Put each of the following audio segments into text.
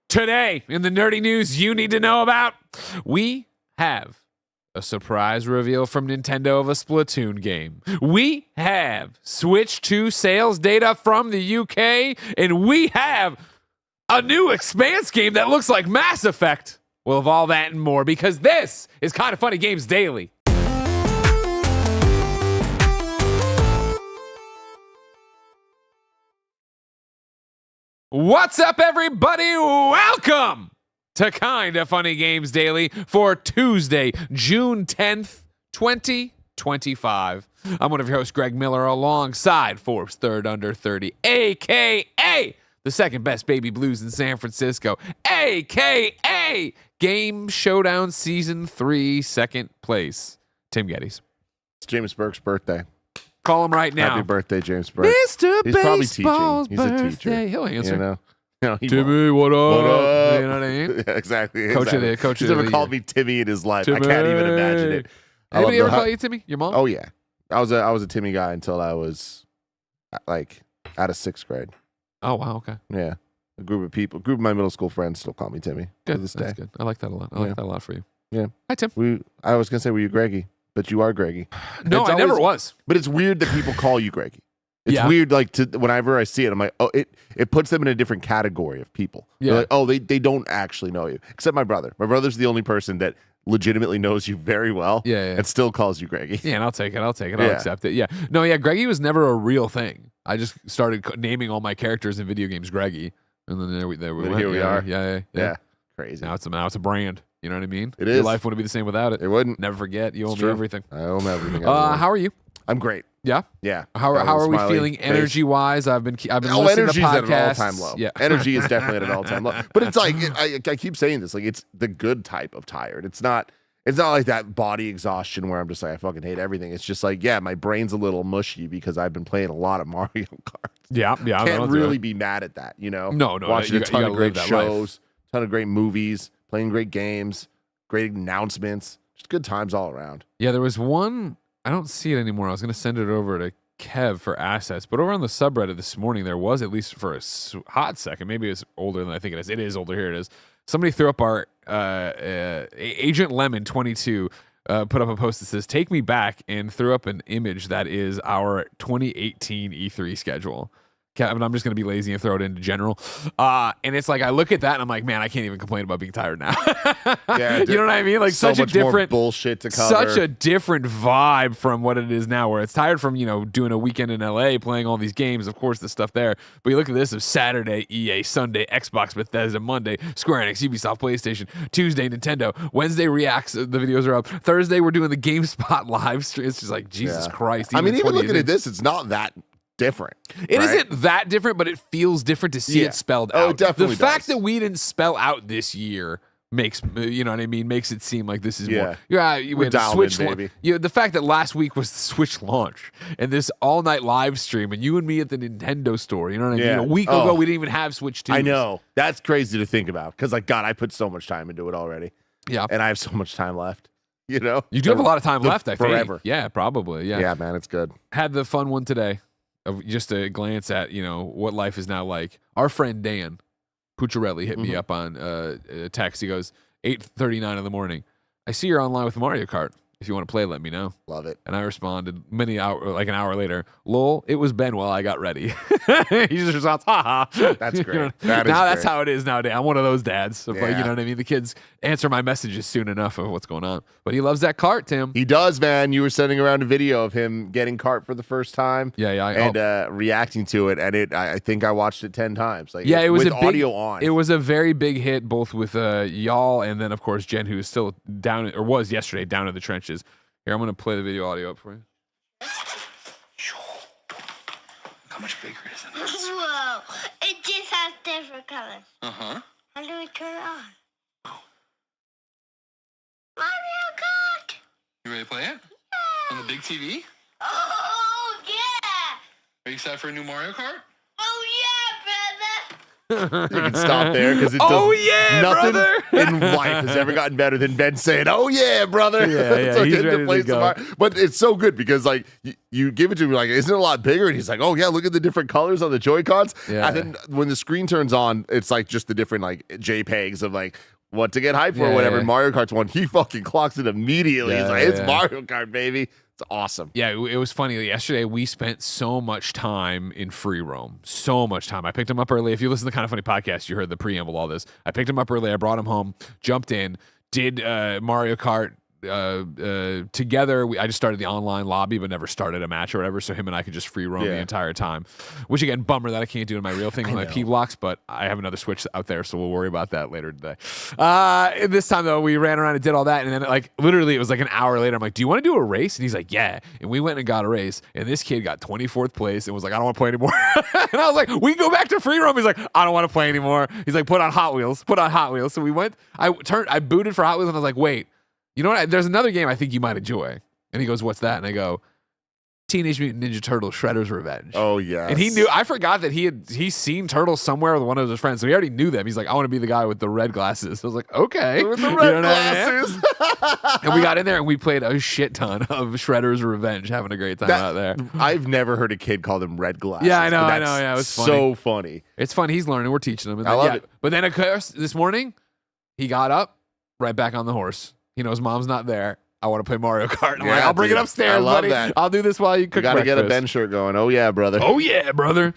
Today, in the nerdy news you need to know about, we have a surprise reveal from Nintendo of a Splatoon game. We have Switch 2 sales data from the UK, and we have a new Expanse game that looks like Mass Effect. We'll have all that and more because this is Kind of Funny Games Daily. What's up, everybody? Welcome to Kind of Funny Games Daily for Tuesday, June 10th, 2025. I'm one of your hosts, Greg Miller, alongside Forbes Third Under 30, a.k.a. the second best baby blues in San Francisco, a.k.a. Game Showdown Season 3, second place, Tim Geddes. It's James Burke's birthday. Call him right now. Happy birthday, James Burke. Mr. He's probably Baseball's teaching. He's a teacher. birthday. He'll answer. You know? No, he Timmy, what up? What up? You know what I mean? Yeah, exactly. Coach of the He's year. never called me Timmy in his life. Timmy. I can't even imagine it. Anybody ever call you Timmy? Your mom? Oh yeah, I was a Timmy guy until I was like out of 6th grade. Oh wow, okay. Yeah, a group of my middle school friends still call me Timmy Good. to this That's day. good. I like that a lot. I like that a lot for you. Yeah. Hi, Tim. I was gonna say, were you Greggy? But you are Greggy. No, I never was. But it's weird that people call you Greggy. It's Yeah. weird, like whenever I see it, I'm like, oh, it puts them in a different category of people. Yeah. They're like, oh, they don't actually know you, except my brother. My brother's the only person that legitimately knows you very well, Yeah. and still calls you Greggy. Yeah, and I'll take it. I'll Yeah. accept it. Yeah. No, yeah, Greggy was never a real thing. I just started naming all my characters in video games Greggy, and then there we went. Here we are. Yeah. Crazy. Now it's a brand. You know what I mean? It Your is. life wouldn't be the same without it. It wouldn't. Never forget. You owe me true. everything. I owe him everything. How are you? I'm great. Yeah. Yeah. How are we Smiley feeling face. energy wise? I've been listening to energy's podcasts. at an all-time low. Yeah. Energy is definitely at an all-time low. But it's like I keep saying this, like it's the good type of tired. It's not like that body exhaustion where I'm just like I fucking hate everything. It's just like, yeah, my brain's a little mushy because I've been playing a lot of Mario Kart. Yeah. Can't really be mad at that, you know? No. Watching you a ton gotta of live great that shows, ton of great movies, playing great games, great announcements. Just good times all around. Yeah, there was one. I don't see it anymore. I was going to send it over to Kev for assets, but over on the subreddit this morning, there was, at least for a hot second, maybe it's older than I think it is. It is older. Here it is. Somebody threw up our Agent Lemon 22 put up a post that says, "Take me back," and threw up an image that is our 2018 E3 schedule. I'm just going to be lazy and throw it into general. And it's like, I look at that and I'm like, man, I can't even complain about being tired now. Yeah, you know what I mean? Like so such a much more different bullshit to cover. Such a different vibe from what it is now, where it's tired from, doing a weekend in LA, playing all these games, of course, the stuff there. But you look at this of Saturday, EA, Sunday, Xbox, Bethesda, Monday, Square Enix, Ubisoft, PlayStation, Tuesday, Nintendo, Wednesday reacts, the videos are up. Thursday, we're doing the GameSpot live stream. It's just like, Jesus Christ. I mean, even looking at this, it's not that different. It right? isn't that different, but it feels different to see it spelled out. Oh, it definitely The fact does. that we didn't spell out this year makes, you know what I mean, makes it seem like this is more. We We're had the dialed Switch in, launch. baby. The fact that last week was the Switch launch and this all night live stream and you and me at the Nintendo store. You know what I mean? Yeah. A week ago, we didn't even have Switch 2. I know. That's crazy to think about because, like, God, I put so much time into it already. Yeah. And I have so much time left. You know? You do have a lot of time left, I think. Forever. Yeah, probably. Yeah. Yeah, man, it's good. Had the fun one today of just a glance at, what life is now like. Our friend Dan Pucciarelli hit me up on a text. He goes, 8:39 in the morning. I see you're online with Mario Kart. If you want to play, let me know. Love it. And I responded like an hour later, lol, it was Ben while I got ready. He just responds, haha. That's great. You know, That is that's great. how it is nowadays. I'm one of those dads. Of like, Yeah. you know what I mean? The kids answer my messages soon enough of what's going on. But he loves that cart, Tim. He does, man. You were sending around a video of him getting kart for the first time. Yeah. And reacting to it. And I think I watched it 10 times. Like, Yeah, it was with a big, audio on. It was a very big hit, both with y'all and then, of course, Jen, who is still down, or was yesterday down in the trenches. Here, I'm going to play the video audio up for you. How much bigger is it? Whoa! It just has different colors. Uh-huh. How do we turn it on? Oh. Mario Kart! You ready to play it? Yeah! On the big TV? Oh, yeah! Are you excited for a new Mario Kart? Oh, yeah, brother! You can stop there because it does Oh, yeah, nothing brother. in life has ever gotten better than Ben saying, "Oh yeah, brother." Yeah, So he's getting ready to play some go. Mario. But it's so good because like you give it to him like, "Isn't it a lot bigger?" And he's like, "Oh yeah, look at the different colors on the Joy-Cons." Yeah. And then when the screen turns on, it's like just the different like JPEGs of like what to get hyped for Yeah, or whatever. yeah. Mario Kart's one, he fucking clocks it immediately. Yeah, He's like, "It's yeah. Mario Kart, baby." It's awesome. Yeah, it was funny. Yesterday, we spent so much time in free roam. So much time. I picked him up early. If you listen to the Kind of Funny podcast, you heard the preamble, all this. I picked him up early. I brought him home, jumped in, did Mario Kart together. I just started the online lobby, but never started a match or whatever. So him and I could just free roam the entire time. Which again, bummer that I can't do in my real thing with my P blocks, but I have another Switch out there, so we'll worry about that later today. This time though, we ran around and did all that, and then like literally it was like an hour later. I'm like, "Do you want to do a race?" And he's like, "Yeah." And we went and got a race, and this kid got 24th place and was like, "I don't want to play anymore." And I was like, "We can go back to free roam." He's like, "I don't want to play anymore." He's like, "Put on Hot Wheels. Put on Hot Wheels." So we went. I booted for Hot Wheels, and I was like, "Wait. You know what? There's another game I think you might enjoy." And he goes, "What's that?" And I go, Teenage Mutant Ninja Turtles Shredder's Revenge. Oh yeah. And he knew, I forgot that he's seen Turtles somewhere with one of his friends. So he already knew them. He's like, "I want to be the guy with the red glasses." I was like, "Okay." With the You red know what I mean? glasses. And we got in there and we played a shit ton of Shredder's Revenge, having a great time out there. I've never heard a kid call them red glasses. Yeah, I know, but I know, that's yeah, it was so funny. It's fun. He's learning. We're teaching him. And I then, love it. But then, of course, this morning, he got up, right back on the horse. He knows mom's not there. I want to play Mario Kart. I'm like, Yeah, "I'll bring it dude. upstairs, I love buddy. that. I'll do this while you cook You gotta breakfast." get a Ben shirt going. Oh yeah, brother. Oh, yeah, brother.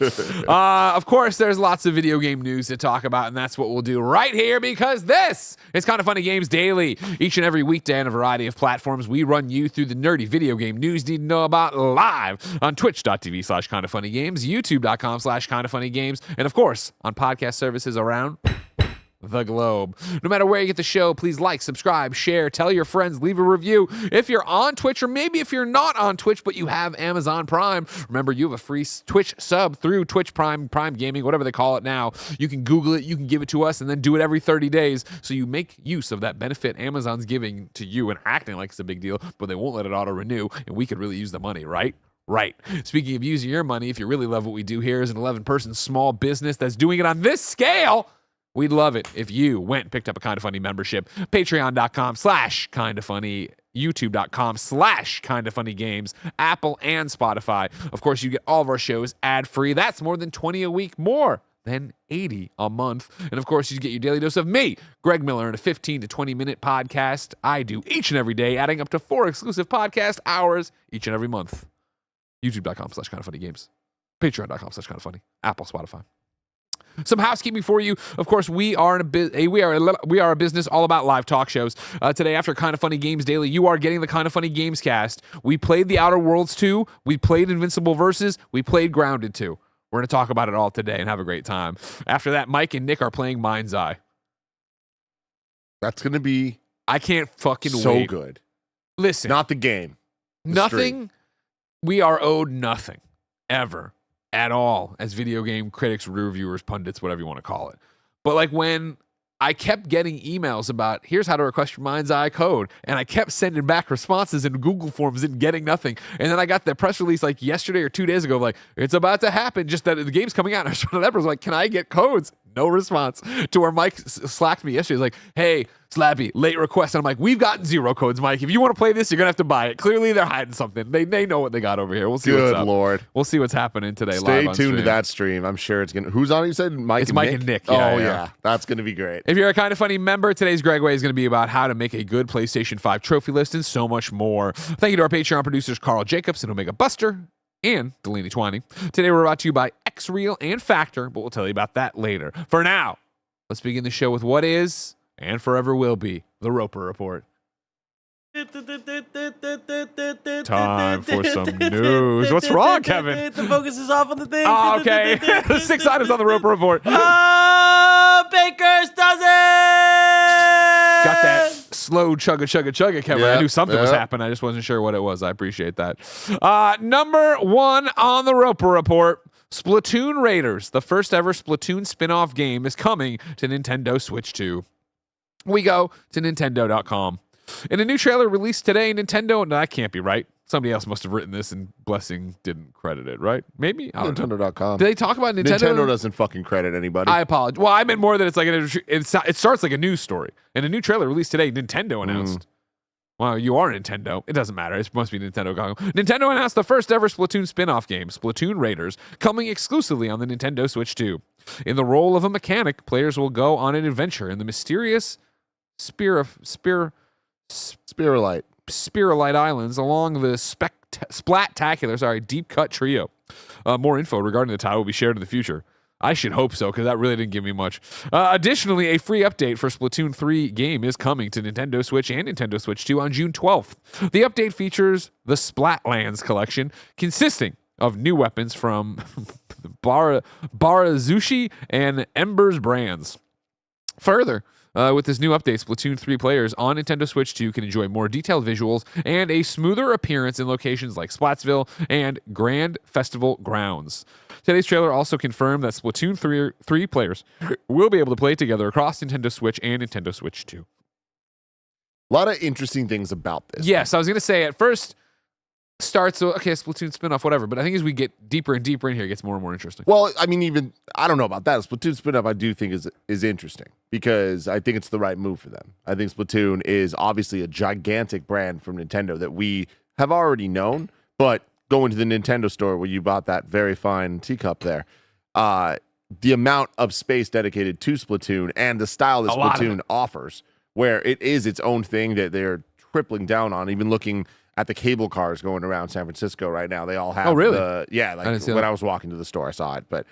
Of course, there's lots of video game news to talk about, and that's what we'll do right here because this is Kind of Funny Games Daily. Each and every weekday on a variety of platforms, we run you through the nerdy video game news you need to know about live on twitch.tv/kindoffunnygames, youtube.com/kindoffunnygames, and of course, on podcast services around the globe. No matter where you get the show, please like, subscribe, share, tell your friends, leave a review. If you're on Twitch, or maybe if you're not on Twitch, but you have Amazon Prime, remember you have a free Twitch sub through Twitch Prime Gaming, whatever they call it now. You can Google it, you can give it to us, and then do it every 30 days. So you make use of that benefit Amazon's giving to you and acting like it's a big deal, but they won't let it auto-renew, and we could really use the money, right? Right. Speaking of using your money, if you really love what we do here as an 11-person small business that's doing it on this scale, we'd love it if you went and picked up a Kind of Funny membership. Patreon.com/kindoffunny, youtube.com/kindoffunnygames, Apple and Spotify. Of course, you get all of our shows ad-free. That's more than 20 a week, more than 80 a month. And of course, you get your daily dose of me, Greg Miller, in a 15 to 20-minute podcast I do each and every day, adding up to 4 exclusive podcast hours each and every month. youtube.com/kindoffunnygames, patreon.com/kindoffunny, Apple, Spotify. Some housekeeping for you. Of course, we are a business all about live talk shows. Today, after Kind of Funny Games Daily, you are getting the Kind of Funny Gamescast. We played The Outer Worlds 2. We played Invincible Versus. We played Grounded 2. We're going to talk about it all today and have a great time. After that, Mike and Nick are playing MindsEye. That's gonna be I can't fucking so wait. good. Listen, Not the game. The nothing. stream. We are owed nothing ever at all as video game critics, reviewers, pundits, whatever you want to call it. But like when I kept getting emails about here's how to request your MindsEye code, and I kept sending back responses in Google Forms and getting nothing. And then I got the press release like yesterday or 2 days ago, like it's about to happen, just that the game's coming out. And I responded to that, like, can I get codes? No response. To where Mike slacked me yesterday. He's like, "Hey, Slappy, late request." And I'm like, "We've gotten 0 codes, Mike. If you want to play this, you're going to have to buy it." Clearly, they're hiding something. They know what they got over here. We'll see what's Good up. Lord. We'll see what's happening today. Stay live on tuned to stream. that stream. I'm sure it's gonna. Who's on? You said Mike. It's and Mike Nick? and Nick. Oh Yeah, yeah. yeah. That's gonna be great. If you're a Kind of Funny member, today's Gregway is going to be about how to make a good PlayStation 5 trophy list and so much more. Thank you to our Patreon producers, Carl Jacobs and Omega Buster and Delaney Twining. Today, we're brought to you by Xreal and Factor, but we'll tell you about that later. For now, let's begin the show with what is and forever will be the Roper Report. Time for some news. What's wrong, Kevin? The focus is off on the thing. Oh, okay. 6 items on the Roper Report. Oh, Baker's does it! Got that slow chugga, Kevin. I Yep, knew something was yep. happening. I just wasn't sure what it was. I appreciate that. Number 1 on the Roper Report, Splatoon Raiders. The first ever Splatoon spin-off game is coming to Nintendo Switch 2. We go to Nintendo.com. In a new trailer released today, Nintendo, no, that can't be right. somebody else must have written this and Blessing didn't credit it, right? Maybe? I don't know. Nintendo.com. Did they talk about Nintendo? Nintendo doesn't fucking credit anybody. I apologize. Well, I meant more that it's like it starts like a news story. And a new trailer released today, Nintendo announced. Well, you are Nintendo. It doesn't matter. It must be Nintendo. Nintendo announced the first ever Splatoon spin-off game, Splatoon Raiders, coming exclusively on the Nintendo Switch 2. In the role of a mechanic, players will go on an adventure in the mysterious Spiralite Islands along the Splat-tacular, deep cut trio. More info regarding the title will be shared in the future. I should hope so, because that really didn't give me much. Additionally, a free update for Splatoon 3 game is coming to Nintendo Switch and Nintendo Switch 2 on June 12th. The update features the Splatlands collection, consisting of new weapons from Barazushi and Ember's brands. Further, with this new update, Splatoon 3 players on Nintendo Switch 2 can enjoy more detailed visuals and a smoother appearance in locations like Splatsville and Grand Festival Grounds. Today's trailer also confirmed that Splatoon 3 players will be able to play together across Nintendo Switch and Nintendo Switch 2. A lot of interesting things about this. Yes, I was going to say at first starts, Splatoon spin-off, whatever, but I think as we get deeper and deeper in here, it gets more and more interesting. Well, I mean, I don't know about that. Splatoon spin-off I do think is interesting because I think it's the right move for them. I think Splatoon is obviously a gigantic brand from Nintendo that we have already known, but going to the Nintendo store where you bought that very fine teacup there, the amount of space dedicated to Splatoon and the style that Splatoon offers, where it is its own thing that they're tripling down on, even looking at the cable cars going around San Francisco right now. They all have when I was walking to the store, I saw it, but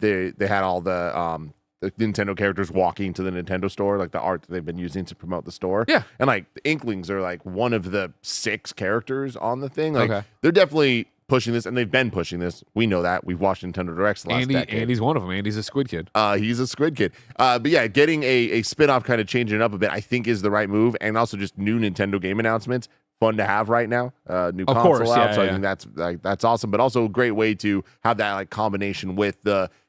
they had all the Nintendo characters walking to the Nintendo store, like the art that they've been using to promote the store. Yeah. And like the Inklings are like one of the 6 characters on the thing. Like Okay. they're definitely pushing this, and they've been pushing this. We know that. We've watched Nintendo Directs the last decade. Andy's one of them. Andy's a squid kid. He's a squid kid. But yeah, getting a spin-off kind of changing it up a bit, I think is the right move. And also just new Nintendo game announcements. Fun to have right now. New console out. So I think that's awesome. But also a great way to have that like combination with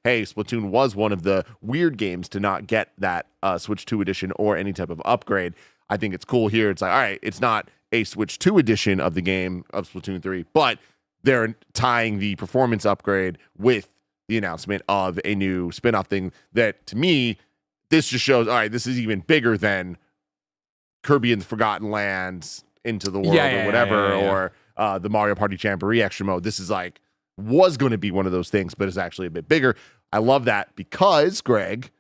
hey, Splatoon was one of the weird games to not get that Switch 2 edition or any type of upgrade. I think it's cool here. It's like, all right, it's not a Switch 2 edition of the game of Splatoon 3, but they're tying the performance upgrade with the announcement of a new spin-off thing that, to me, this just shows, all right, this is even bigger than Kirby and the Forgotten Lands, Into the World or whatever, or the Mario Party Jamboree Extra Mode. This is like, was going to be one of those things, but it's actually a bit bigger. I love that because, Greg,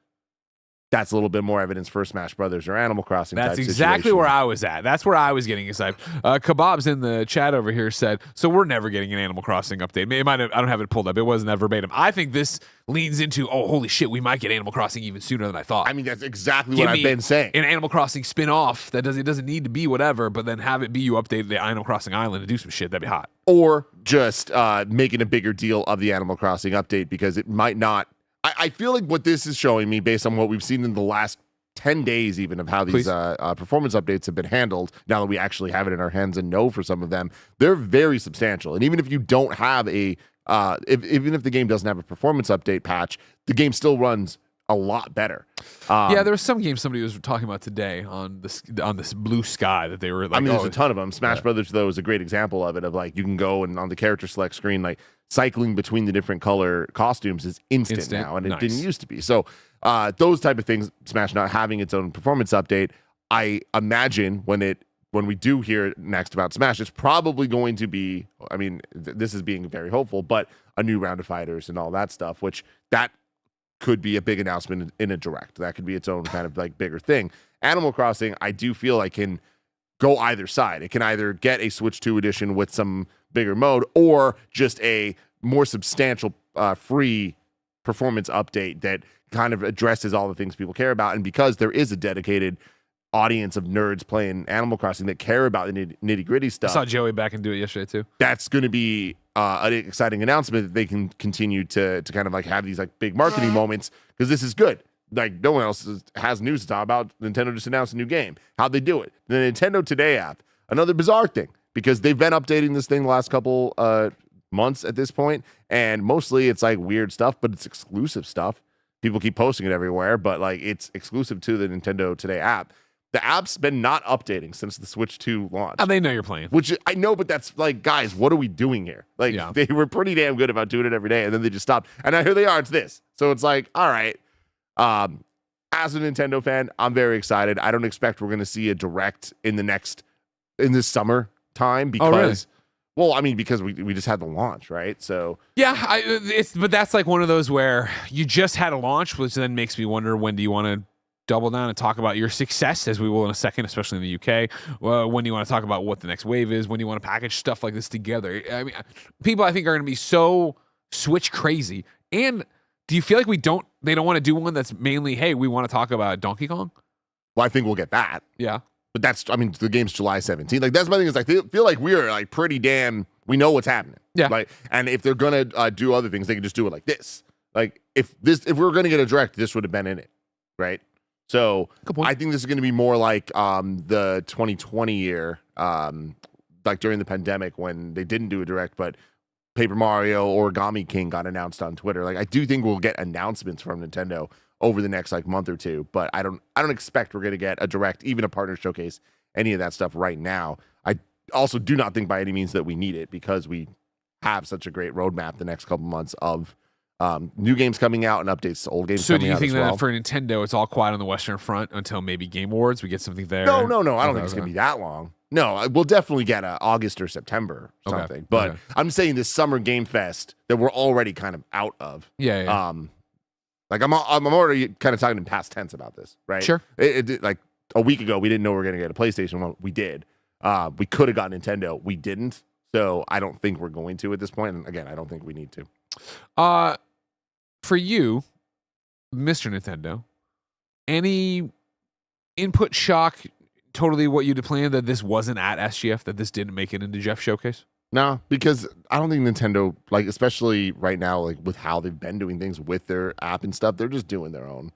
that's a little bit more evidence for Smash Brothers or Animal Crossing. That's type exactly situation. where I was at. That's where I was getting excited. Kebabs in the chat over here said, so we're never getting an Animal Crossing update. I don't have it pulled up. It wasn't that verbatim. I think this leans into, oh, holy shit, we might get Animal Crossing even sooner than I thought. I mean, that's exactly what I've been saying. An Animal Crossing spin-off it doesn't need to be whatever, but then have it be you update the Animal Crossing Island to do some shit. That'd be hot. Or just making a bigger deal of the Animal Crossing update, because it might not. I feel like what this is showing me, based on what we've seen in the last 10 days even of how these performance updates have been handled, now that we actually have it in our hands and know for some of them, they're very substantial. And even if you don't have even if the game doesn't have a performance update patch, the game still runs a lot better. There was some game somebody was talking about today on this Blue Sky that they were like, there's a ton of them. Smash Brothers, though, is a great example of it, of like you can go and on the character select screen, like cycling between the different color costumes is instant now, and it didn't used to be. So those type of things, Smash not having its own performance update, I imagine when we do hear next about Smash, it's probably going to be, I mean, this is being very hopeful, but a new round of fighters and all that stuff, which that could be a big announcement in a direct. That could be its own kind of like bigger thing. Animal Crossing, I do feel like can go either side. It can either get a Switch 2 edition with some bigger mode, or just a more substantial free performance update that kind of addresses all the things people care about. And because there is a dedicated audience of nerds playing Animal Crossing that care about the nitty-gritty stuff. I saw Joey back and do it yesterday too. That's going to be an exciting announcement that they can continue to kind of like have these like big marketing moments, because this is good. Like no one else has news to talk about. Nintendo just announced a new game. How'd they do it? The Nintendo Today app, another bizarre thing, because they've been updating this thing the last couple months at this point, and mostly it's like weird stuff, but it's exclusive stuff. People keep posting it everywhere, but like it's exclusive to the Nintendo Today app. The app's been not updating since the Switch 2 launch. Oh, they know you're playing. Which I know, but that's like, guys, what are we doing here? Like, Yeah. they were pretty damn good about doing it every day, and then they just stopped. And now here they are, it's this. So it's like, all right. As a Nintendo fan, I'm very excited. I don't expect we're going to see a direct in this summer time because, really? well, I mean, because we just had the launch, right? So Yeah, but that's like one of those where you just had a launch, which then makes me wonder, when do you want to double down and talk about your success, as we will in a second, especially in the UK. When do you want to talk about what the next wave is? When do you want to package stuff like this together? I mean, people I think are going to be so Switch crazy. And do you feel like they don't want to do one that's mainly, hey, we want to talk about Donkey Kong? well, I think we'll get that. Yeah. But the game's July 17th. Like, that's my thing, is I feel like we are like pretty damn, we know what's happening. Yeah. Like, and if they're gonna do other things, they can just do it like this. Like, if we were gonna get a direct, this would have been in it, right? So Good point. I think this is gonna be more like the 2020 year, like during the pandemic when they didn't do a direct, but Paper Mario Origami King got announced on Twitter. Like, I do think we'll get announcements from Nintendo over the next like month or two, but I don't expect we're gonna get a direct, even a partner showcase, any of that stuff right now. I also do not think by any means that we need it, because we have such a great roadmap the next couple months of new games coming out and updates to old games So do coming you out think as that well. for Nintendo, it's all quiet on the Western front until maybe Game Awards? We get something there? No. I don't Okay, think it's okay. gonna be that long. No, we'll definitely get a August or September or Okay, something. But okay. I'm saying this summer Game Fest that we're already kind of out of. Yeah. Like I'm already kind of talking in past tense about this, right? Sure. It like a week ago, we didn't know we were going to get a PlayStation. Well, we did. We could have got Nintendo. We didn't. So I don't think we're going to at this point. And again, I don't think we need to. For you, Mr. Nintendo, any input shock, totally what you'd planned, that this wasn't at SGF, that this didn't make it into Jeff's showcase? No, because I don't think Nintendo, like, especially right now, like with how they've been doing things with their app and stuff, they're just doing their own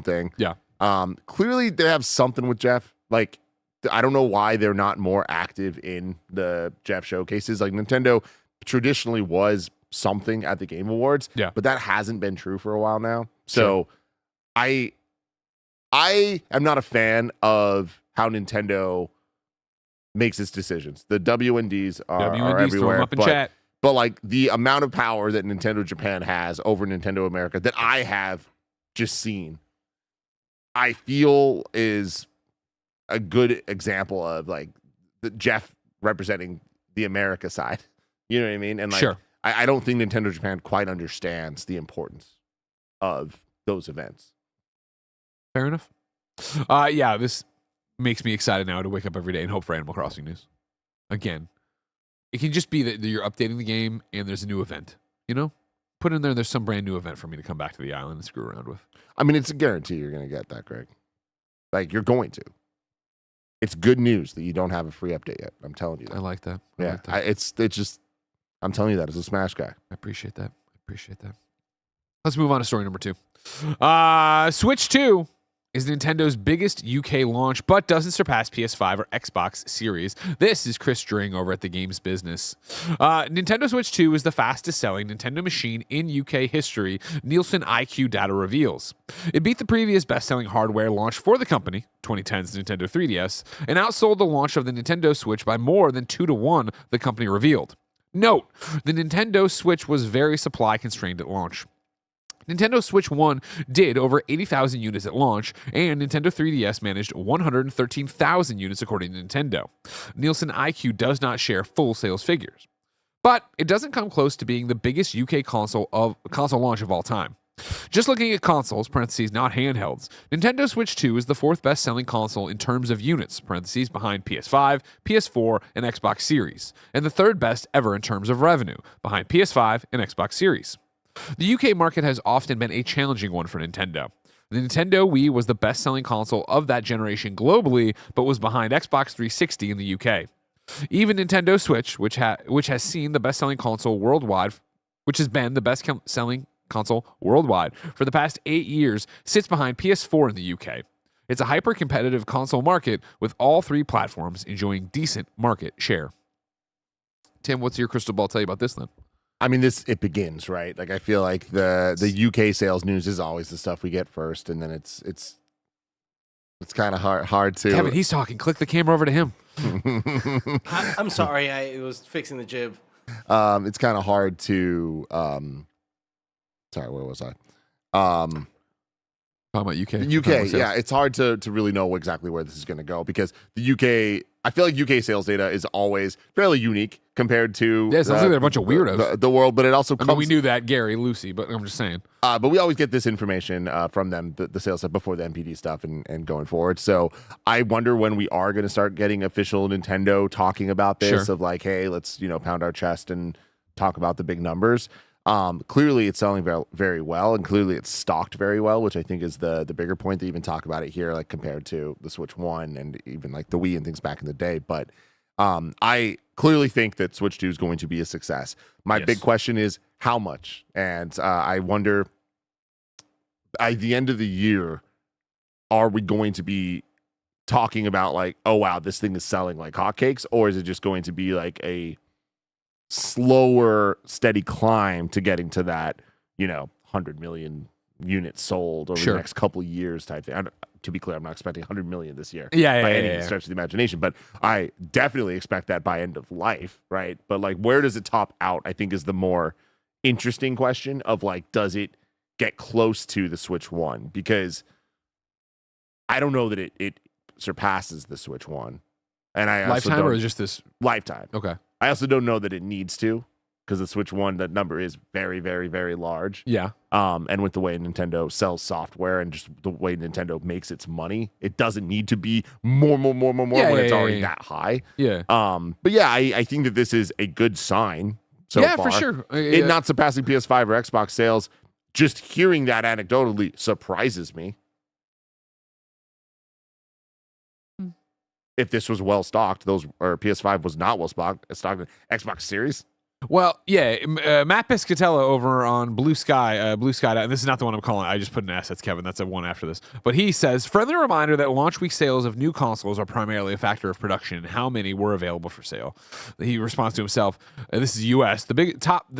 thing. Yeah. Clearly they have something with Jeff. Like, I don't know why they're not more active in the Jeff showcases. Like, Nintendo traditionally was something at the Game Awards. Yeah. But that hasn't been true for a while now. So I am not a fan of how Nintendo makes its decisions. The WNDs are WNDs, throw everywhere. them up in but, chat. but like the amount of power that Nintendo Japan has over Nintendo America that I have just seen, I feel is a good example of like the Jeff representing the America side. You know what I mean? And like, Sure. I don't think Nintendo Japan quite understands the importance of those events. Fair enough. Yeah, this makes me excited now to wake up every day and hope for Animal Crossing news. Again, it can just be that you're updating the game and there's a new event. You know, put in there's some brand new event for me to come back to the island and screw around with. I mean, it's a guarantee you're going to get that, Greg. Like, you're going to. It's good news that you don't have a free update yet. I'm telling you that. I like that. I Yeah, like that. it's just, I'm telling you that as a Smash guy. I appreciate that. Let's move on to story number 2. Switch 2 is Nintendo's biggest UK launch, but doesn't surpass PS5 or Xbox Series. This is Chris Dring over at the Games Business. Nintendo Switch 2 is the fastest selling Nintendo machine in UK history, Nielsen IQ data reveals. It beat the previous best-selling hardware launch for the company, 2010's Nintendo 3DS, and outsold the launch of the Nintendo Switch by more than 2-1, the company revealed. Note, the Nintendo Switch was very supply constrained at launch. Nintendo Switch 1 did over 80,000 units at launch, and Nintendo 3DS managed 113,000 units according to Nintendo. Nielsen IQ does not share full sales figures. But it doesn't come close to being the biggest UK console launch of all time. Just looking at consoles, parentheses, not handhelds, Nintendo Switch 2 is the 4th best-selling console in terms of units, parentheses, behind PS5, PS4, and Xbox Series, and the 3rd best ever in terms of revenue, behind PS5 and Xbox Series. The UK market has often been a challenging one for Nintendo. The Nintendo Wii was the best-selling console of that generation globally, but was behind Xbox 360 in the UK. Even Nintendo Switch, which has seen the best-selling console worldwide, which has been the best-selling console worldwide for the past 8 years, sits behind PS4 in the UK. It's a hyper-competitive console market with all 3 platforms enjoying decent market share. Tim, what's your crystal ball tell you about this then? I mean, it begins, right? Like, I feel like the UK sales news is always the stuff we get first, and then it's It's kind of hard to. Kevin, he's talking. Click the camera over to him. I'm sorry, I was fixing the jib. It's kind of hard to. Sorry, where was I? Talking about UK. UK, yeah, it's hard to really know exactly where this is going to go because the UK, I feel like UK sales data is always fairly unique compared to Yeah, it sounds like they're a bunch of weirdos. the world, but it also I comes. mean, we knew that, Gary, Lucy, but I'm just saying. But we always get this information from them, the sales stuff before the NPD stuff and going forward. So I wonder when we are going to start getting official Nintendo talking about this of like, hey, let's pound our chest and talk about the big numbers. Clearly it's selling very, very well, and clearly it's stocked very well, which I think is the bigger point. They even talk about it here, like compared to the Switch 1 and even like the Wii and things back in the day. But I clearly think that Switch 2 is going to be a success. My big question is how much, and I wonder at the end of the year, are we going to be talking about like, oh wow, this thing is selling like hotcakes, or is it just going to be like a slower, steady climb to getting to that, 100 million units sold over the next couple of years type thing? To be clear, I'm not expecting 100 million this year by any stretch of the imagination, but I definitely expect that by end of life, right? But like, where does it top out? I think is the more interesting question of like, does it get close to the Switch 1? Because I don't know that it surpasses the Switch 1. And I also Lifetime or is just this lifetime? Okay. I also don't know that it needs to, because the Switch 1, that number is very, very, very large. Yeah. And with the way Nintendo sells software and just the way Nintendo makes its money, it doesn't need to be more when it's already that high. Yeah. But yeah, I think that this is a good sign so far. For sure. It not surpassing PS5 or Xbox sales, just hearing that anecdotally surprises me. If this was well stocked, or PS5 was not well stocked Xbox Series. Well, yeah, Matt Piscatella over on Blue Sky, and this is not the one I'm calling. I just put in assets, Kevin. That's a one after this. But he says, friendly reminder that launch week sales of new consoles are primarily a factor of production and how many were available for sale. He responds to himself, this is U.S. The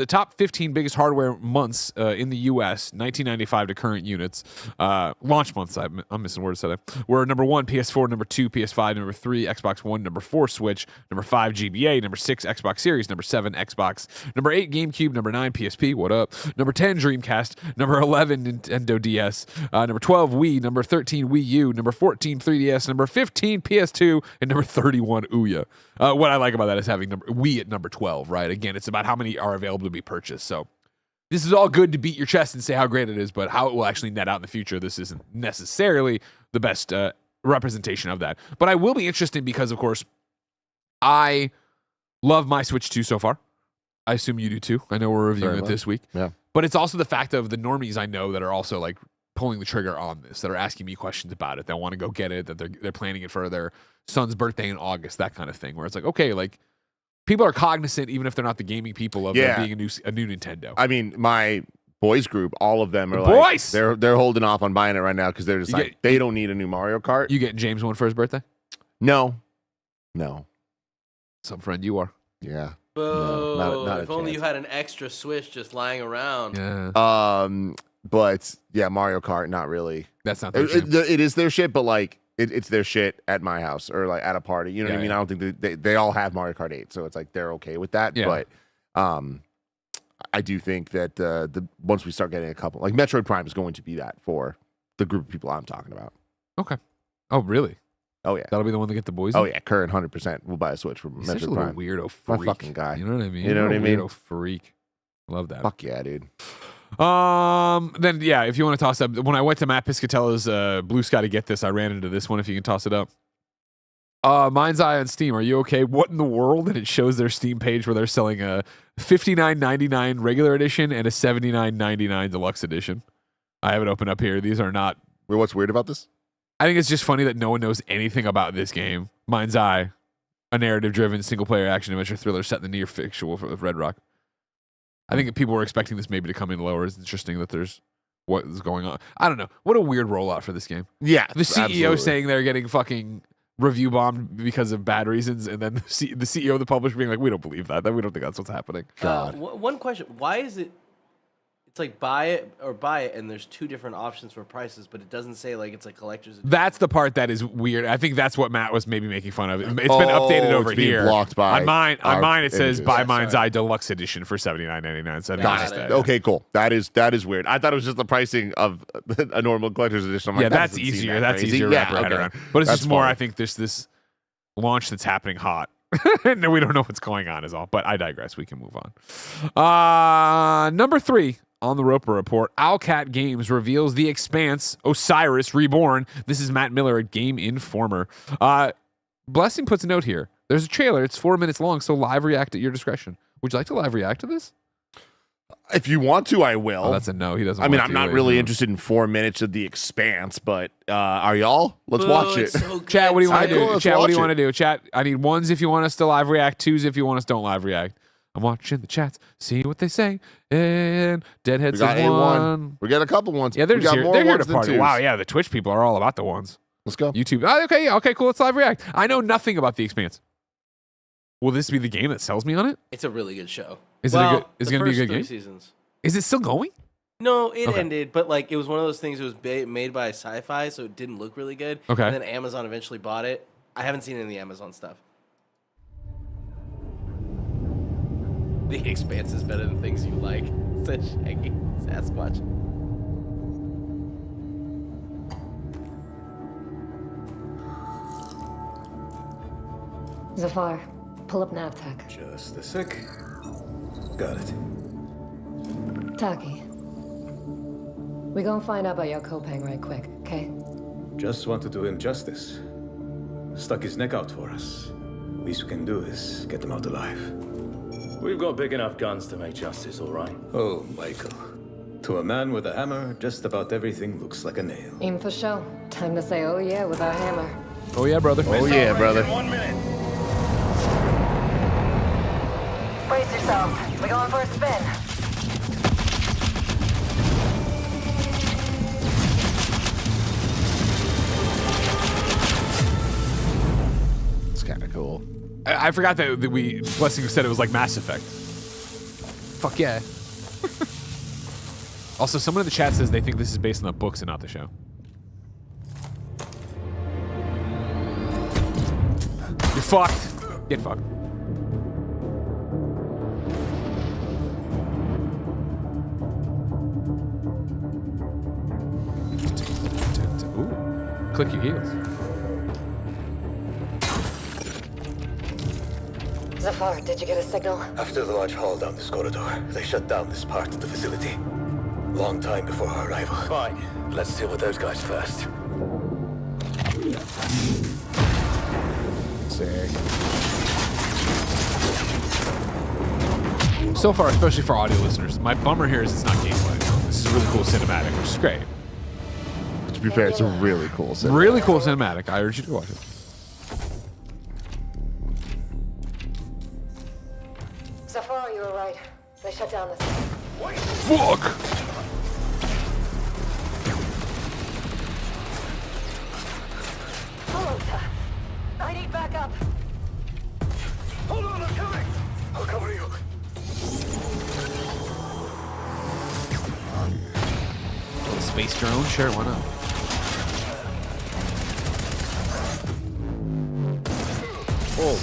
top 15 biggest hardware months in the U.S., 1995 to current units, launch months, I'm missing words today, were number 1, PS4, number 2, PS5, number 3, Xbox One, number 4, Switch, number 5, GBA, number 6, Xbox Series, number 7, Xbox, number 8, GameCube, number 9, PSP, what up, number 10, Dreamcast, number 11, Nintendo DS, number 12, Wii, number 13, Wii U, number 14, 3DS, number 15, PS2, and number 31, Ouya. What I like about that is having Wii at number 12, right? Again, it's about how many are available to be purchased. So this is all good to beat your chest and say how great it is, but how it will actually net out in the future, this isn't necessarily the best representation of that. But I will be interested because, of course, I love my Switch 2 so far. I assume you do too. I know we're reviewing it this week. Yeah. But it's also the fact of the normies I know that are also like pulling the trigger on this, that are asking me questions about it, that want to go get it, that they're planning it for their son's birthday in August, that kind of thing, where it's like, okay, like people are cognizant, even if they're not the gaming people, of there being a new Nintendo. I mean, my boys group, all of them are boys! they're holding off on buying it right now because they're just they don't need a new Mario Kart. You getting James one for his birthday? No. Some friend you are. Yeah. Boo. No, not if only you had an extra Switch just lying around. Yeah. But yeah, Mario Kart, not really. That's not their it is their shit, but like it's their shit at my house or like at a party. You know what I mean? I don't think they all have Mario Kart 8, so it's like they're okay with that. Yeah. But I do think that the once we start getting a couple, like Metroid Prime is going to be that for the group of people I'm talking about. Okay. Oh, really? Oh yeah, that'll be the one to get the boys. Oh yeah, Kerr 100% will buy a Switch for He's Metroid such a little Prime. weirdo freak. My fucking guy. You know what I mean? You know what I mean? Weirdo freak. Love that. Fuck yeah, dude. Then yeah, if you want to toss up, when I went to Matt Piscatella's Blue Sky to get this, I ran into this one. If you can toss it up. MindsEye on Steam. Are you okay? What in the world? And it shows their Steam page where they're selling a $59.99 regular edition and a $79.99 deluxe edition. I have it open up here. These are not. Wait, what's weird about this? I think it's just funny that no one knows anything about this game. MindsEye, a narrative-driven single-player action-adventure thriller set in the near fictional of Red Rock. I think people were expecting this maybe to come in lower. It's interesting that there's what is going on. I don't know. What a weird rollout for this game. Yeah, the CEO absolutely. saying they're getting fucking review bombed because of bad reasons, and then the CEO of the publisher being like, "We don't believe that. We don't think that's what's happening." God. One question: why is it It's like buy it, and there's 2 different options for prices, but it doesn't say like it's a collector's edition. That's the part that is weird. I think that's what Matt was maybe making fun of. It's been updated over it's being here. blocked by on mine, it says images. buy Yeah, MindsEye Deluxe Edition for $79.99. So Got it. Okay, cool. That is weird. I thought it was just the pricing of a normal collector's edition. I'm like, Yeah, that that's doesn't seem easier. that That's crazy. easier to wrap our head okay. around. But it's That's just more, fine. I think there's this launch that's happening hot. And we don't know what's going on is all. But I digress. We can move on. Number 3 on the Roper Report, Owlcat Games reveals the Expanse, Osiris, Reborn. This is Matt Miller at Game Informer. Blessing puts a note here. There's a trailer. It's 4 minutes long, so live react at your discretion. Would you like to live react to this? If you want to, I will. Oh, that's a no. He doesn't I mean, want I'm to, not wait, really no. interested in 4 minutes of the Expanse, but are y'all? Let's watch it. It's so good. Chat, what do you want to Alright, cool, do? let's Chat, what do you watch want to do? Chat, I need 1s if you want us to live react, 2s if you want us don't live react. I'm watching the chats, see what they say, and Deadhead We got says A1. 1. We got a couple ones. Yeah, they're we just got here. more They're here to ones than party. 2s. Wow, yeah, the Twitch people are all about the 1s. Let's go. YouTube. Oh, okay, yeah, okay, cool. Let's live react. I know nothing about the Expanse. Will this be the game that sells me on it? It's a really good show. Is it a good? Is it the going to be a first good 3 game? seasons. Is it still going? No, it Okay. ended, but like it was one of those things. It was made by Sci-Fi, so it didn't look really good. Okay. And then Amazon eventually bought it. I haven't seen any of the Amazon stuff. The Expanse is better than things you like, said Shaggy Sasquatch. Zafar, pull up NavTech. Just a sec. Got it. Taki. We gonna find out about your Kopang right quick, okay? Just want to do him justice. Stuck his neck out for us. Least we can do is get him out alive. We've got big enough guns to make justice, all right? Oh, Michael. To a man with a hammer, just about everything looks like a nail. Aim for show. Time to say oh yeah with our hammer. Oh, yeah, brother. Oh, yeah, brother. Brace yourselves. We're going for a spin. It's kind of cool. I forgot that we Blessing said it was like Mass Effect. Fuck yeah. Also, someone in the chat says they think this is based on the books and not the show. You're fucked. Get fucked. Ooh. Click your heels. Zafar, did you get a signal? After the large haul down this corridor, they shut down this part of the facility. Long time before our arrival. Fine. Let's deal with those guys first. Sick. So far, especially for audio listeners, my bummer here is it's not gameplay. This is a really cool cinematic, which is great. To be fair, it's a really cool set. Really cool cinematic. I urge you to watch it. Zafar, you were right. They shut down this. Fuck! Hold. I need backup. Hold on, I'm coming! I'll cover you. Space drone? Sure, why not? Oh,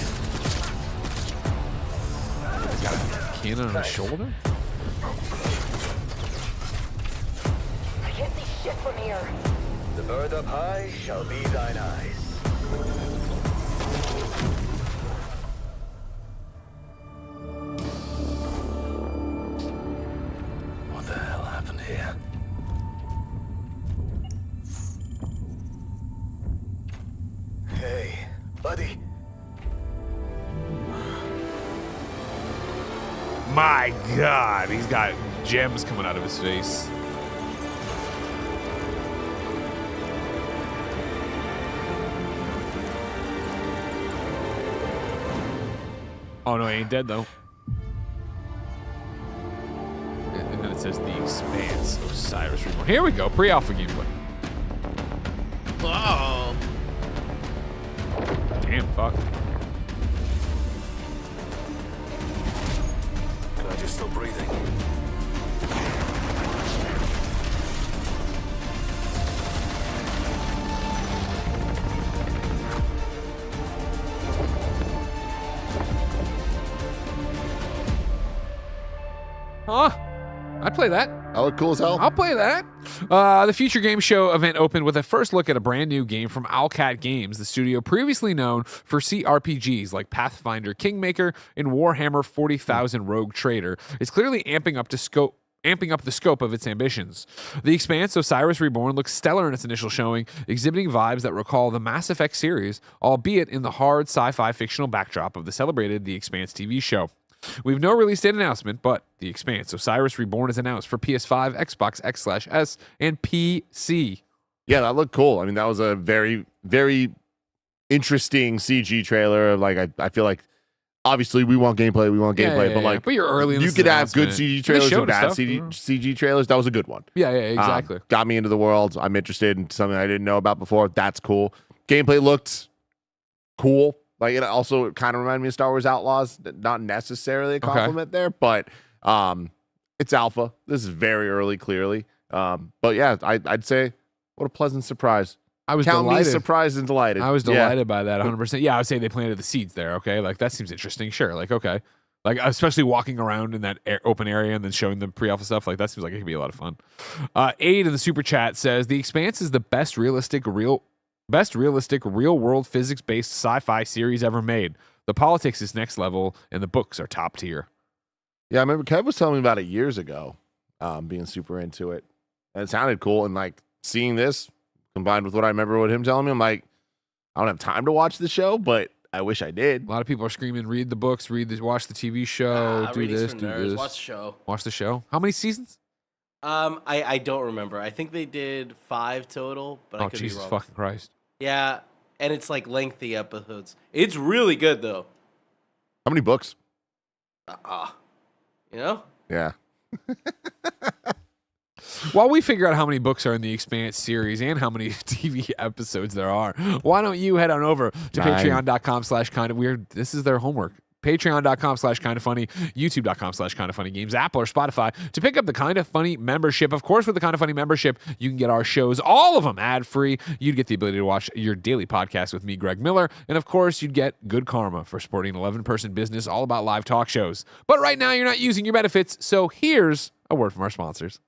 He's got a cannon on his shoulder? I can't see shit from here. The bird up high shall be thine eyes. What the hell happened here? Hey, buddy. My God, he's got gems coming out of his face. Oh no, he ain't dead though. And then it says the Expanse, Osiris Reborn. Here we go, pre-alpha gameplay. Oh. Damn, fuck. Glad you're still breathing. Huh? I'd play that. That look cool as hell. I'll play that. The Future Game Show event opened with a first look at a brand new game from Owlcat Games, the studio previously known for CRPGs like Pathfinder Kingmaker and Warhammer 40,000 Rogue Trader. It's clearly amping up the scope of its ambitions. The Expanse, Osiris Reborn, looks stellar in its initial showing, exhibiting vibes that recall the Mass Effect series, albeit in the hard sci-fi fictional backdrop of the celebrated The Expanse TV show. We have no release date announcement, but The Expanse, Osiris Reborn is announced for PS5, Xbox X/S, and PC. Yeah, that looked cool. I mean, that was a very, very interesting CG trailer. Like, I feel like obviously we want gameplay, but but you're early in you this could have good announcement. CG trailers showed and bad us stuff. CG trailers. That was a good one. Yeah, exactly. Got me into the world. I'm interested in something I didn't know about before. That's cool. Gameplay looked cool. Like, it also kind of reminded me of Star Wars Outlaws. Not necessarily a compliment there, but it's alpha. This is very early, clearly. But yeah, I'd say what a pleasant surprise. I was Count delighted. me surprised and delighted. I was delighted by that 100%. Yeah, I would say they planted the seeds there. Okay, like that seems interesting. Sure, like okay, like especially walking around in that open area and then showing the pre-alpha stuff. Like that seems like it could be a lot of fun. Aid in the super chat says The Expanse is the best realistic real world physics based sci-fi series ever made. The politics is next level and the books are top tier. Yeah, I remember Kev was telling me about it years ago, being super into it, and it sounded cool. And like seeing this combined with what I remember with him telling me, I'm like, I don't have time to watch the show, but I wish I did. A lot of people are screaming, read the books, watch the TV show, do reading's this, for do nerds. this. Watch the show. Watch the show. How many seasons? I don't remember. I think they did 5 total, but I Oh, could Jesus be wrong. fucking Christ. Yeah, and it's like lengthy episodes. It's really good though. How many books? You know? Yeah. While we figure out how many books are in the Expanse series and how many TV episodes there are, why don't you head on over to 9. patreon.com/kindofweird. This is their homework. Patreon.com/kindoffunny, YouTube.com/kindoffunnygames, Apple or Spotify to pick up the Kind of Funny membership. Of course, with the Kind of Funny membership, you can get our shows, all of them ad-free. You'd get the ability to watch your daily podcast with me, Greg Miller. And of course, you'd get good karma for supporting an 11-person business all about live talk shows. But right now, you're not using your benefits. So here's a word from our sponsors.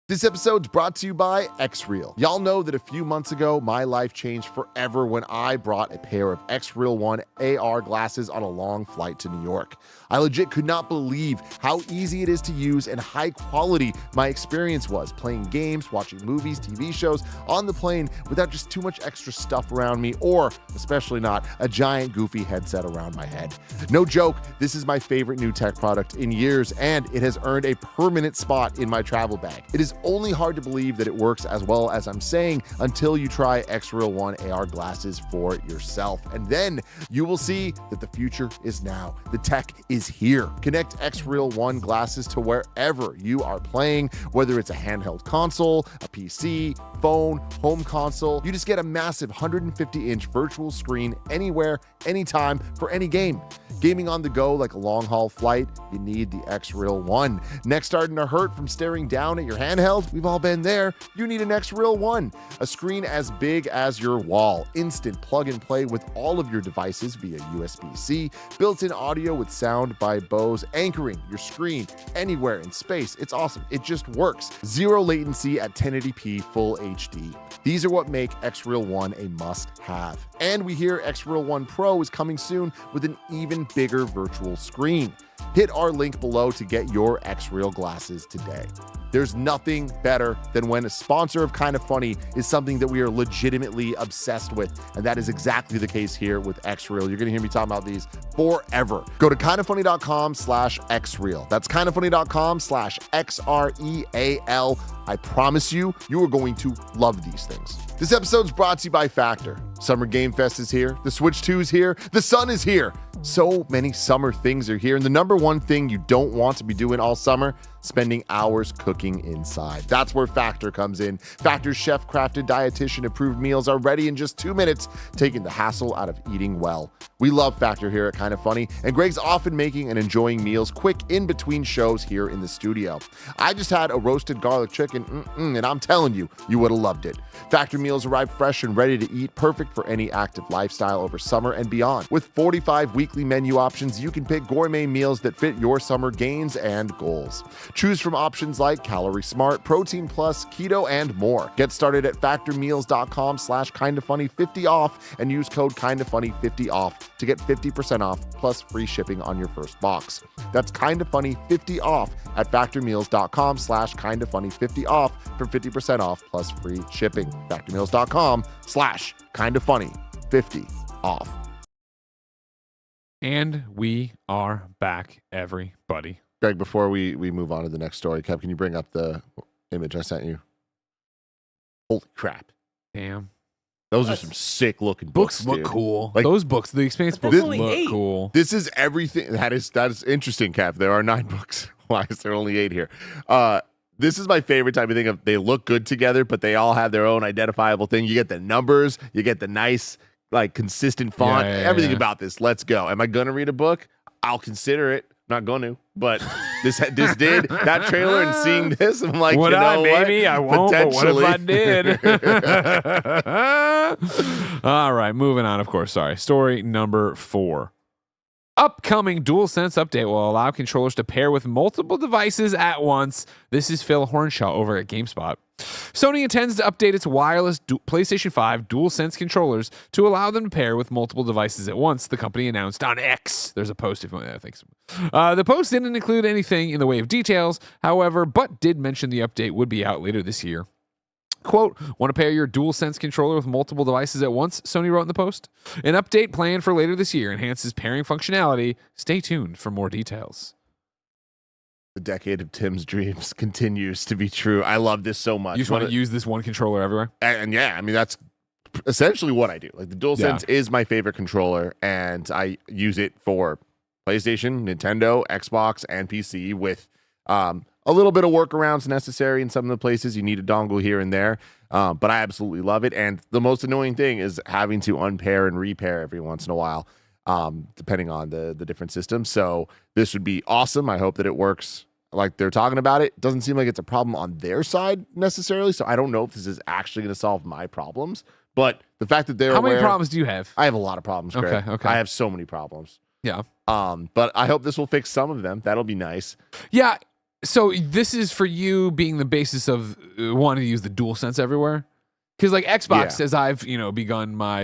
This episode's brought to you by X-Reel. Y'all know that a few months ago, my life changed forever when I brought a pair of X-Reel 1 AR glasses on a long flight to New York. I legit could not believe how easy it is to use and high quality my experience was playing games, watching movies, TV shows on the plane without just too much extra stuff around me or, especially not, a giant goofy headset around my head. No joke, this is my favorite new tech product in years and it has earned a permanent spot in my travel bag. It is only hard to believe that it works as well as I'm saying until you try X-Reel 1 AR glasses for yourself. And then you will see that the future is now. The tech is here. Connect X-Reel 1 glasses to wherever you are playing, whether it's a handheld console, a PC, phone, home console. You just get a massive 150-inch virtual screen anywhere, anytime, for any game. Gaming on the go like a long-haul flight, you need the X-Reel 1. Neck starting to hurt from staring down at your handheld? We've all been there. You need an X-Reel 1. A screen as big as your wall. Instant plug and play with all of your devices via USB-C. Built-in audio with sound by Bose, anchoring your screen anywhere in space. It's awesome. It just works. Zero latency at 1080p full HD. These are what make X-Reel 1 a must-have. And we hear X-Reel 1 Pro is coming soon with an even bigger virtual screen. Hit our link below to get your X-Reel glasses today. There's nothing better than when a sponsor of Kind of Funny is something that we are legitimately obsessed with, and that is exactly the case here with X-Reel. You're gonna hear me talking about these forever. Go to kindoffunny.com/Xreel. That's kindoffunny.com/XREAL. I promise you, you are going to love these things. This episode's brought to you by Factor. Summer Game Fest is here. The Switch 2 is here. The sun is here. So many summer things are here. And the number one thing you don't want to be doing all summer, spending hours cooking inside. That's where Factor comes in. Factor's chef-crafted, dietitian-approved meals are ready in just 2 minutes, taking the hassle out of eating well. We love Factor here at Kinda Funny, and Greg's often making and enjoying meals quick in between shows here in the studio. I just had a roasted garlic chicken, and I'm telling you, you would have loved it. Factor meals arrive fresh and ready to eat, perfect for any active lifestyle over summer and beyond. With 45 weekly menu options, you can pick gourmet meals that fit your summer gains and goals. Choose from options like Calorie Smart, Protein Plus, Keto, and more. Get started at factormeals.com/kindafunny50 off and use code kindafunny50 off to get 50% off plus free shipping on your first box. That's kindafunny50 off at factormeals.com/kindafunny50 off for 50% off plus free shipping. factormeals.com/kindafunny50 off. And we are back, everybody. Greg, before we move on to the next story, Kev, can you bring up the image I sent you? Holy crap. Damn. Those are some sick looking books. Look dude. cool. Like, those books, the Expanse But books that's only look 8. cool. this is everything. That is interesting, Kev. There are 9 books. Why is there only 8 here? This is my favorite type of thing. They look good together, but they all have their own identifiable thing. You get the numbers, you get the nice, like, consistent font. Everything about this. Let's go. Am I gonna read a book? I'll consider it. Not going to, but this did that trailer and seeing this, I'm like, Would you know I? what? Maybe I won't. But what if I Potentially. did? All right, moving on. Of course. Sorry. Story number 4. Upcoming DualSense update will allow controllers to pair with multiple devices at once. This is Phil Hornshaw over at GameSpot. Sony intends to update its wireless PlayStation 5 DualSense controllers to allow them to pair with multiple devices at once, the company announced on X. There's a post if you want, I think so. The post didn't include anything in the way of details, however, but did mention the update would be out later this year. Quote, want to pair your DualSense controller with multiple devices at once, Sony wrote in the post. An update planned for later this year enhances pairing functionality. Stay tuned for more details. The decade of Tim's dreams continues to be true. I love this so much. You just want to use this one controller everywhere? And yeah, I mean, that's essentially what I do. Like, the DualSense is my favorite controller, and I use it for PlayStation, Nintendo, Xbox, and PC with a little bit of workarounds necessary in some of the places. You need a dongle here and there, but I absolutely love it. And the most annoying thing is having to unpair and repair every once in a while, depending on the different systems. So this would be awesome. I hope that it works like they're talking about it. Doesn't seem like it's a problem on their side necessarily, so I don't know if this is actually going to solve my problems. But the fact that they're How many problems do you have? I have a lot of problems, Greg. Okay. I have so many problems. Yeah. But I hope this will fix some of them. That'll be nice. Yeah. So this is for you being the basis of wanting to use the DualSense everywhere? Because like Xbox, as I've begun my,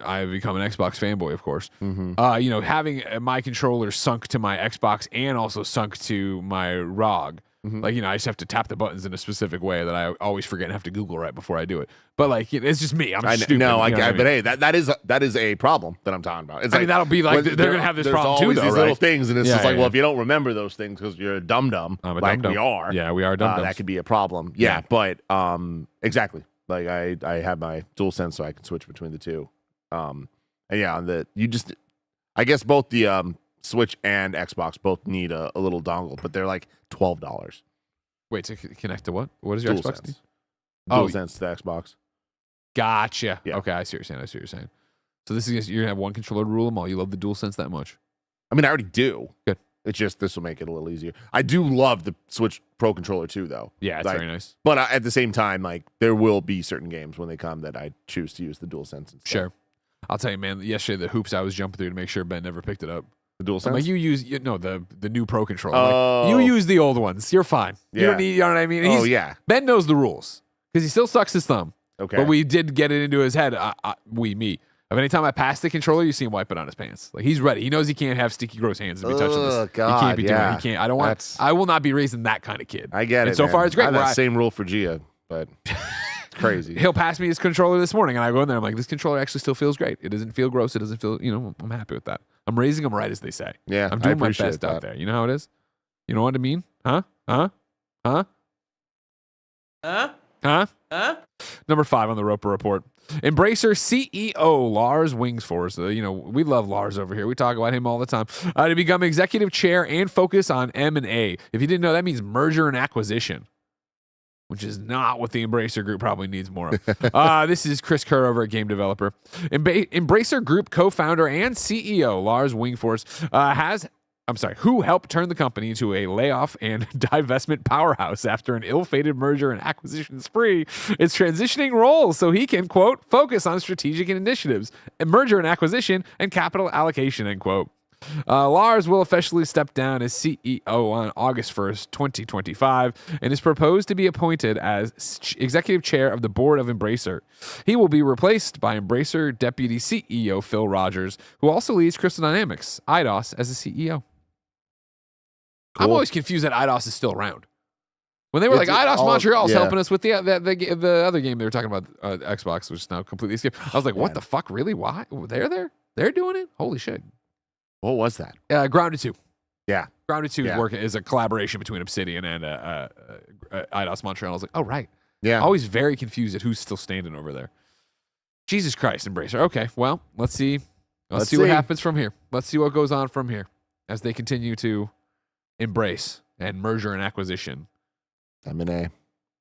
I've become an Xbox fanboy, of course. Mm-hmm. Having my controller sunk to my Xbox and also sunk to my ROG. Mm-hmm. Like, I just have to tap the buttons in a specific way that I always forget and have to Google right before I do it. But like, it's just me. I'm stupid. No, you know what I mean? but hey, that is a problem that I'm talking about. It's I mean, that'll be like they're gonna have this problem too, always though, these right? little things, and it's Yeah, just like, yeah, well, yeah. if you don't remember those things because you're a dum dum, I'm a like dum-dum. we are. Yeah, we are dum-dums. That could be a problem. Yeah, but exactly. Like I have my DualSense, so I can switch between the two. And yeah, I guess both the Switch and Xbox both need a little dongle, but they're like $12. Wait, to connect to what? What is your Xbox? DualSense. Oh, DualSense to the Xbox. Gotcha. Yeah. Okay, I see what you're saying. So this is you're gonna have one controller to rule them all. You love the DualSense that much? I mean, I already do. Good. It's just this will make it a little easier. I do love the Switch Pro controller too, though. Yeah, it's very nice. But at the same time, like there will be certain games when they come that I choose to use the DualSense instead. Sure. I'll tell you, man. Yesterday, the hoops I was jumping through to make sure Ben never picked it up. The DualSense. I'm like, the new Pro controller. Like, you use the old ones. You're fine. You don't need. You know what I mean? Yeah. Ben knows the rules because he still sucks his thumb. Okay. But we did get it into his head. Me. Of anytime I pass the controller, you see him wipe it on his pants. Like he's ready. He knows he can't have sticky, gross hands to be touching this. God, he can't be doing it. He can't. I don't want. I will not be raising that kind of kid. I get it. And so far, it's great. I have that same rule for Gia, but it's crazy. He'll pass me his controller this morning, and I go in there. I'm like, this controller actually still feels great. It doesn't feel gross. It doesn't feel. I'm happy with that. I'm raising them right, as they say. Yeah, I'm doing my appreciate best that. out there. You know how it is. You know what I mean? Huh? Number 5 on the Roper Report. Embracer CEO Lars Wingefors. We love Lars over here. We talk about him all the time. To become executive chair and focus on M&A. If you didn't know, that means merger and acquisition, which is not what the Embracer Group probably needs more of. This is Chris Kerr over at Game Developer. Embracer Group co-founder and CEO Lars Wingefors who helped turn the company into a layoff and divestment powerhouse after an ill-fated merger and acquisition spree, is transitioning roles so he can, quote, focus on strategic initiatives, merger and acquisition, and capital allocation, end quote. Lars will officially step down as CEO on August 1st, 2025, and is proposed to be appointed as executive chair of the board of Embracer. He will be replaced by Embracer Deputy CEO Phil Rogers, who also leads Crystal Dynamics, IDOS, as a CEO. Cool. I'm always confused that IDOS is still around. When they were IDOS Montreal's helping us with the other game they were talking about, Xbox, which is now completely escaped. I was like, what the fuck? Really? Why? They're there? They're doing it? Holy shit. What was that? Grounded 2. Yeah. Grounded 2 is a collaboration between Obsidian and IDOS Montreal. I was like, oh, right. Yeah. Always very confused at who's still standing over there. Jesus Christ, Embracer. Okay, well, let's see. Let's see what happens from here. Let's see what goes on from here as they continue to embrace and merger and acquisition. M&A.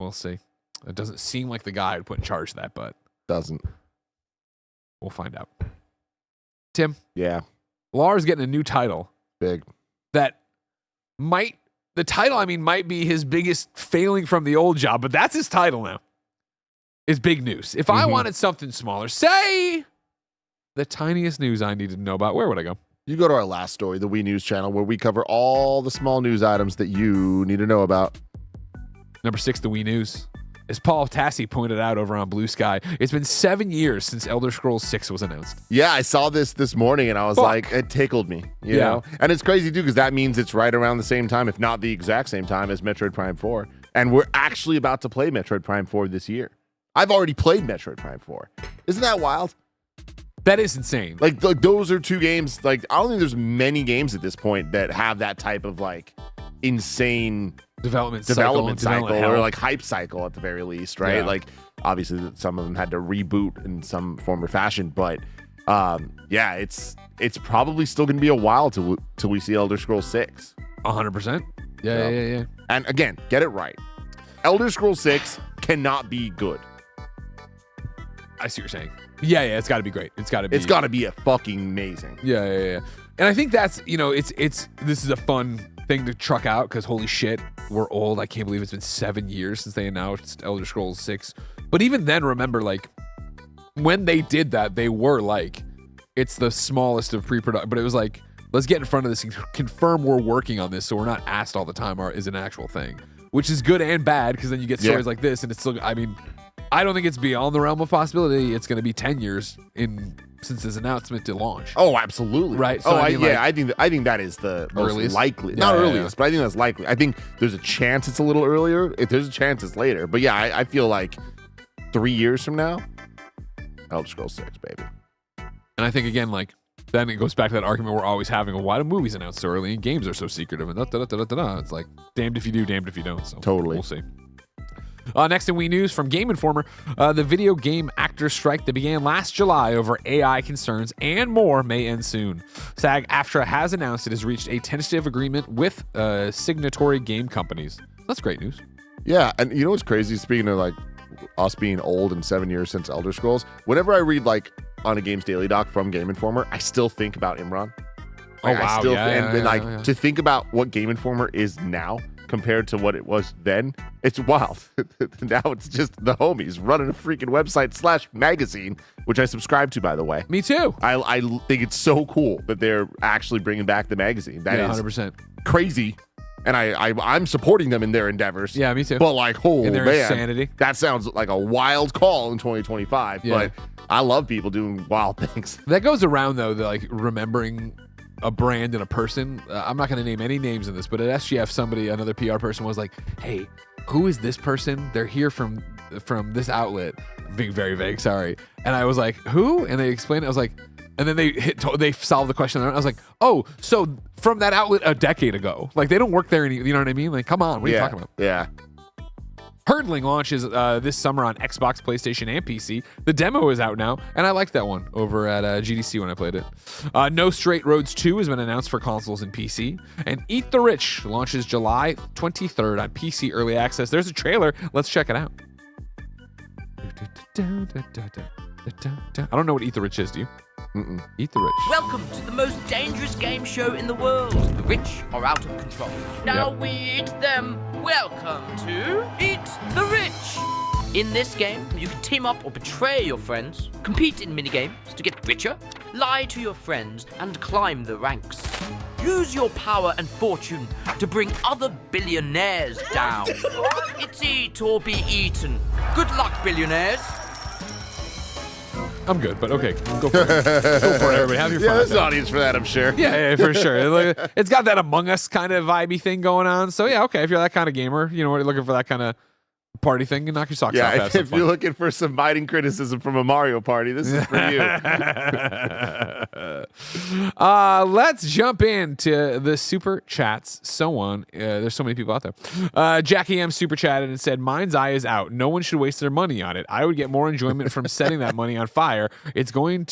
We'll see. It doesn't seem like the guy would put in charge of that, but doesn't. We'll find out. Tim. Yeah. Lars getting a new title. Big. That might be his biggest failing from the old job, but that's his title now. Is big news. If I wanted something smaller, say the tiniest news I needed to know about, where would I go? You go to our last story, the Wii News channel, where we cover all the small news items that you need to know about. Number 6, the Wii News. As Paul Tassi pointed out over on Blue Sky, it's been 7 years since Elder Scrolls 6 was announced. Yeah, I saw this morning and I was like, it tickled me, you know? And it's crazy too, because that means it's right around the same time, if not the exact same time as Metroid Prime 4. And we're actually about to play Metroid Prime 4 this year. I've already played Metroid Prime 4. Isn't that wild? That is insane. Like those are 2 games. Like, I don't think there's many games at this point that have that type of like insane development cycle or like hype cycle at the very least, right? Yeah. Like, obviously some of them had to reboot in some form or fashion, but it's probably still going to be a while till we see Elder Scrolls 6. 100%. Yeah. And again, get it right. Elder Scrolls 6 cannot be good. I see what you're saying. Yeah, it's got to be great. It's got to be a fucking amazing. Yeah. And I think that's, this is a fun thing to truck out because holy shit, we're old. I can't believe it's been 7 years since they announced Elder Scrolls 6. But even then, remember, like, when they did that, they were like, it's the smallest of pre-production, but it was like, let's get in front of this and confirm we're working on this so we're not asked all the time is an actual thing, which is good and bad because then you get stories like this and it's still, I don't think it's beyond the realm of possibility. It's going to be 10 years since this announcement to launch. Oh, absolutely. Right. So I think that is the most earliest? likely. Not earliest, but I think that's likely. I think there's a chance it's a little earlier. If there's a chance it's later. But yeah, I feel like 3 years from now, Elder Scrolls 6, baby. And I think again, like, then it goes back to that argument we're always having of why do movies announce so early and games are so secretive and It's like damned if you do, damned if you don't. So totally. We'll see. Next in Wii News from Game Informer, the video game actors strike that began last July over AI concerns and more may end soon. SAG-AFTRA has announced it has reached a tentative agreement with signatory game companies. That's great news. Yeah, and you know what's crazy? Speaking of like us being old and 7 years since Elder Scrolls, whenever I read like on a Games Daily doc from Game Informer, I still think about Imran. Like, wow. To think about what Game Informer is now compared to what it was then, it's wild. Now it's just the homies running a freaking website / magazine, which I subscribe to, by the way. Me too. I think it's so cool that they're actually bringing back the magazine. That is 100%. crazy. And I'm supporting them in their endeavors. Yeah, me too. But like, in their insanity. That sounds like a wild call in 2025. Yeah. But I love people doing wild things. That goes around though, like remembering a brand and a person. I'm not going to name any names in this, but at SGF, another PR person was like, hey, who is this person? They're here from this outlet. I'm being very vague, sorry. And I was like, who? And they explained it. I was like, and then they solved the question. I was like, oh, so from that outlet a decade ago. Like, they don't work there any, you know what I mean? Like, come on, what are you talking about? Yeah. Hurdling launches this summer on Xbox, PlayStation, and PC. The demo is out now, and I liked that one over at GDC when I played it. No Straight Roads 2 has been announced for consoles and PC. And Eat the Rich launches July 23rd on PC Early Access. There's a trailer. Let's check it out. I don't know what Eat the Rich is, do you? Eat the Rich. Welcome to the most dangerous game show in the world. The rich are out of control. Now we eat them. Welcome to Eat the Rich. In this game, you can team up or betray your friends, compete in minigames to get richer, lie to your friends, and climb the ranks. Use your power and fortune to bring other billionaires down. It's eat or be eaten. Good luck, billionaires. I'm good, but okay, go for it. Go for it, everybody. Have your fun. Yeah, there's an audience for that, I'm sure. Yeah, for sure. It's got that Among Us kind of vibey thing going on. So yeah, okay, if you're that kind of gamer, you know, you're looking for that kind of party thing, and knock your socks off. Yeah, if you're looking for some biting criticism from a Mario Party, this is for you. Let's jump into the super chats. So on. There's so many people out there. Jackie M super chatted and said, MindsEye is out. No one should waste their money on it. I would get more enjoyment from setting that money on fire. It's going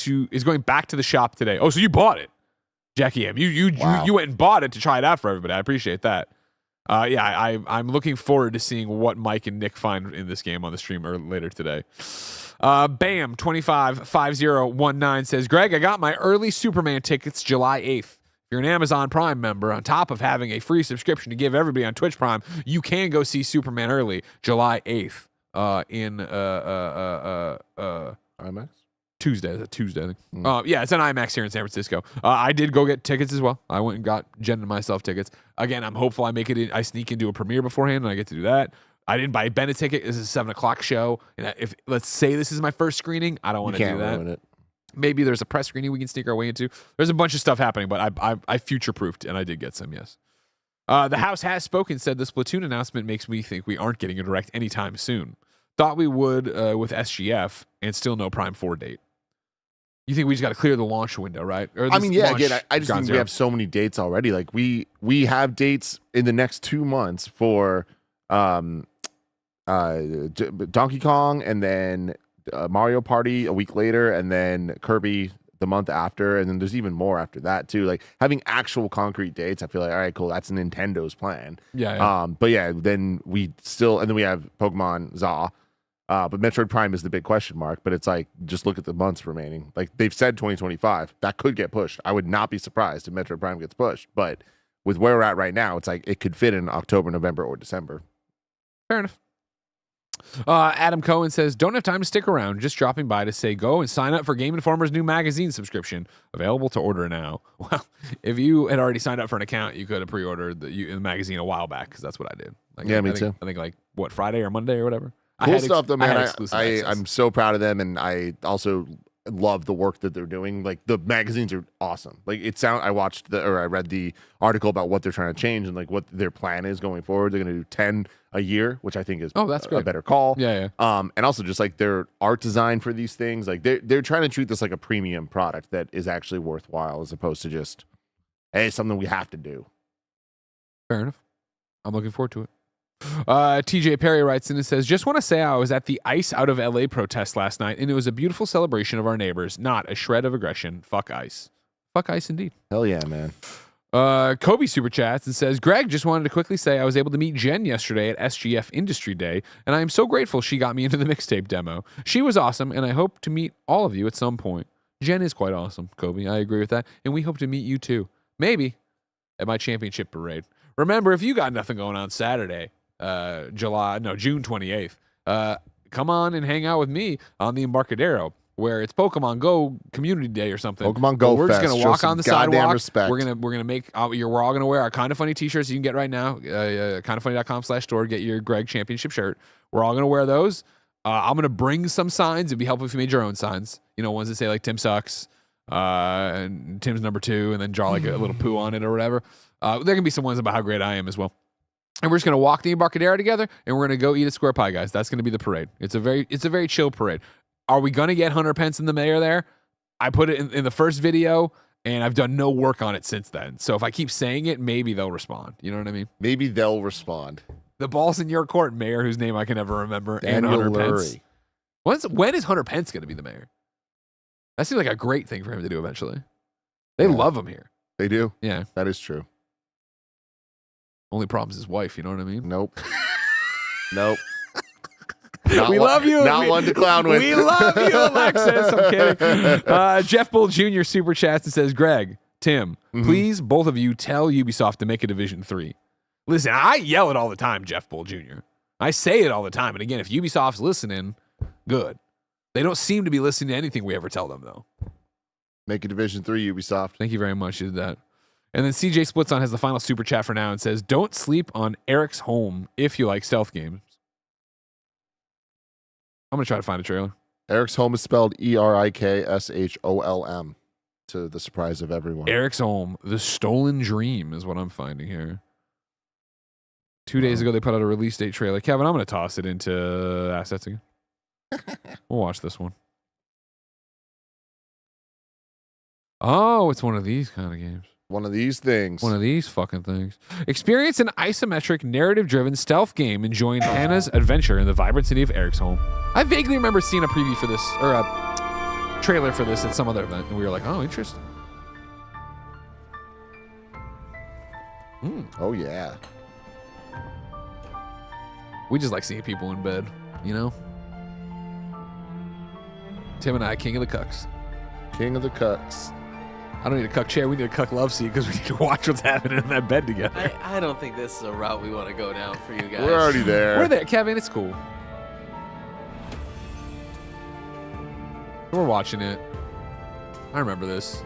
back to the shop today. Oh, so you bought it, Jackie M. You went and bought it to try it out for everybody. I appreciate that. I'm looking forward to seeing what Mike and Nick find in this game on the stream later today. Bam 255019 says, Greg, I got my early Superman tickets July 8th. If you're an Amazon Prime member, on top of having a free subscription to give everybody on Twitch Prime, you can go see Superman early July 8th in IMAX? Tuesday. Is it Tuesday? I think. Yeah, it's an IMAX here in San Francisco. I did go get tickets as well. I went and got Jen and myself tickets. Again, I'm hopeful I make it in, I sneak into a premiere beforehand and I get to do that. I didn't buy Ben a ticket. This is a 7:00 show. And if let's say this is my first screening, I don't want to do that. Ruin it. Maybe there's a press screening we can sneak our way into. There's a bunch of stuff happening, but I future-proofed and I did get some, yes. The House has spoken, said the Splatoon announcement makes me think we aren't getting a direct anytime soon. Thought we would with SGF and still no Prime 4 date. You think we just got to clear the launch window, right? Or I mean, yeah, again, I just think we have so many dates already. Like we have dates in the next 2 months for Donkey Kong, and then Mario Party a week later, and then Kirby the month after, and then there's even more after that too. Like having actual concrete dates, I feel like, all right, cool, that's Nintendo's plan. Yeah. But yeah, then we have Pokemon ZA. But Metroid Prime is the big question mark, but it's like, just look at the months remaining. Like they've said 2025, that could get pushed. I would not be surprised if Metroid Prime gets pushed, but with where we're at right now, it's like it could fit in October, November, or December. Fair enough. Adam Cohen says, don't have time to stick around. Just dropping by to say go and sign up for Game Informer's new magazine subscription. Available to order now. Well, if you had already signed up for an account, you could have pre-ordered the magazine a while back, because that's what I did. Like, yeah, me too. I think like, what, Friday or Monday or whatever? Cool stuff though, man. I'm so proud of them, and I also love the work that they're doing. Like the magazines are awesome. Like I read the article about what they're trying to change and like what their plan is going forward. They're going to do 10 a year, which I think is that's great. A better call. Yeah. And also just like their art design for these things, like they're trying to treat this like a premium product that is actually worthwhile, as opposed to just, hey, something we have to do. Fair enough. I'm looking forward to it. TJ Perry writes in and says, just want to say I was at the ICE out of LA protest last night, and it was a beautiful celebration of our neighbors, not a shred of aggression. Fuck ICE. Fuck ICE indeed. Hell yeah, man. Kobe super chats and says, Greg, just wanted to quickly say I was able to meet Jen yesterday at SGF Industry Day, and I am so grateful she got me into the mixtape demo. She was awesome, and I hope to meet all of you at some point. Jen is quite awesome, Kobe. I agree with that, and we hope to meet you too. Maybe at my championship parade. Remember, if you got nothing going on Saturday, June 28th, come on and hang out with me on the Embarcadero, where it's Pokemon Go Community Day or something. Pokemon Go We're Fest. just gonna walk on the sidewalk. Respect. We're gonna make. We're all gonna wear our Kinda Funny t-shirts you can get right now. kindafunny.com/store. Get your Greg Championship shirt. We're all gonna wear those. I'm gonna bring some signs. It'd be helpful if you made your own signs. You know, ones that say like Tim sucks, and Tim's number 2, and then draw like a little poo on it or whatever. There can be some ones about how great I am as well. And we're just gonna walk the Embarcadero together, and we're gonna go eat at Square Pie, guys. That's gonna be the parade. It's a very chill parade. Are we gonna get Hunter Pence and the mayor there? I put it in the first video, and I've done no work on it since then. So if I keep saying it, maybe they'll respond. You know what I mean? Maybe they'll respond. The ball's in your court, mayor, whose name I can never remember. Daniel and Hunter Pence. Lurie. When is Hunter Pence going to be the mayor? That seems like a great thing for him to do eventually. They love him here. They do. Yeah. That is true. Only problem's his wife, you know what I mean? Nope. Nope. We love you. Not one to clown with. We love you, Alexis. I'm kidding. Jeff Bull Jr. super chats and says, Greg, Tim, please, both of you tell Ubisoft to make a Division 3. Listen, I yell it all the time, Jeff Bull Jr. I say it all the time. And again, if Ubisoft's listening, good. They don't seem to be listening to anything we ever tell them, though. Make a Division 3, Ubisoft. Thank you very much. You did that. And then CJ Splitson has the final super chat for now and says, don't sleep on Eric's Home if you like stealth games. I'm going to try to find a trailer. Eric's Home is spelled ERIKSHOLM, to the surprise of everyone. Eric's Home, The Stolen Dream is what I'm finding here. 2 days ago, they put out a release date trailer. Kevin, I'm going to toss it into assets again. We'll watch this one. Oh, it's one of these kind of games. One of these things. One of these fucking things. Experience an isometric, narrative-driven stealth game enjoying Hannah's adventure in the vibrant city of Eric's Home. I vaguely remember seeing a preview for this, or a trailer for this at some other event, and we were like, oh, interesting. Oh, yeah. We just like seeing people in bed, you know? Tim and I, king of the cucks. King of the cucks. I don't need a cuck chair. We need a cuck love seat because we need to watch what's happening in that bed together. I don't think this is a route we want to go down for you guys. We're already there. We're there, Kevin. It's cool. We're watching it. I remember this.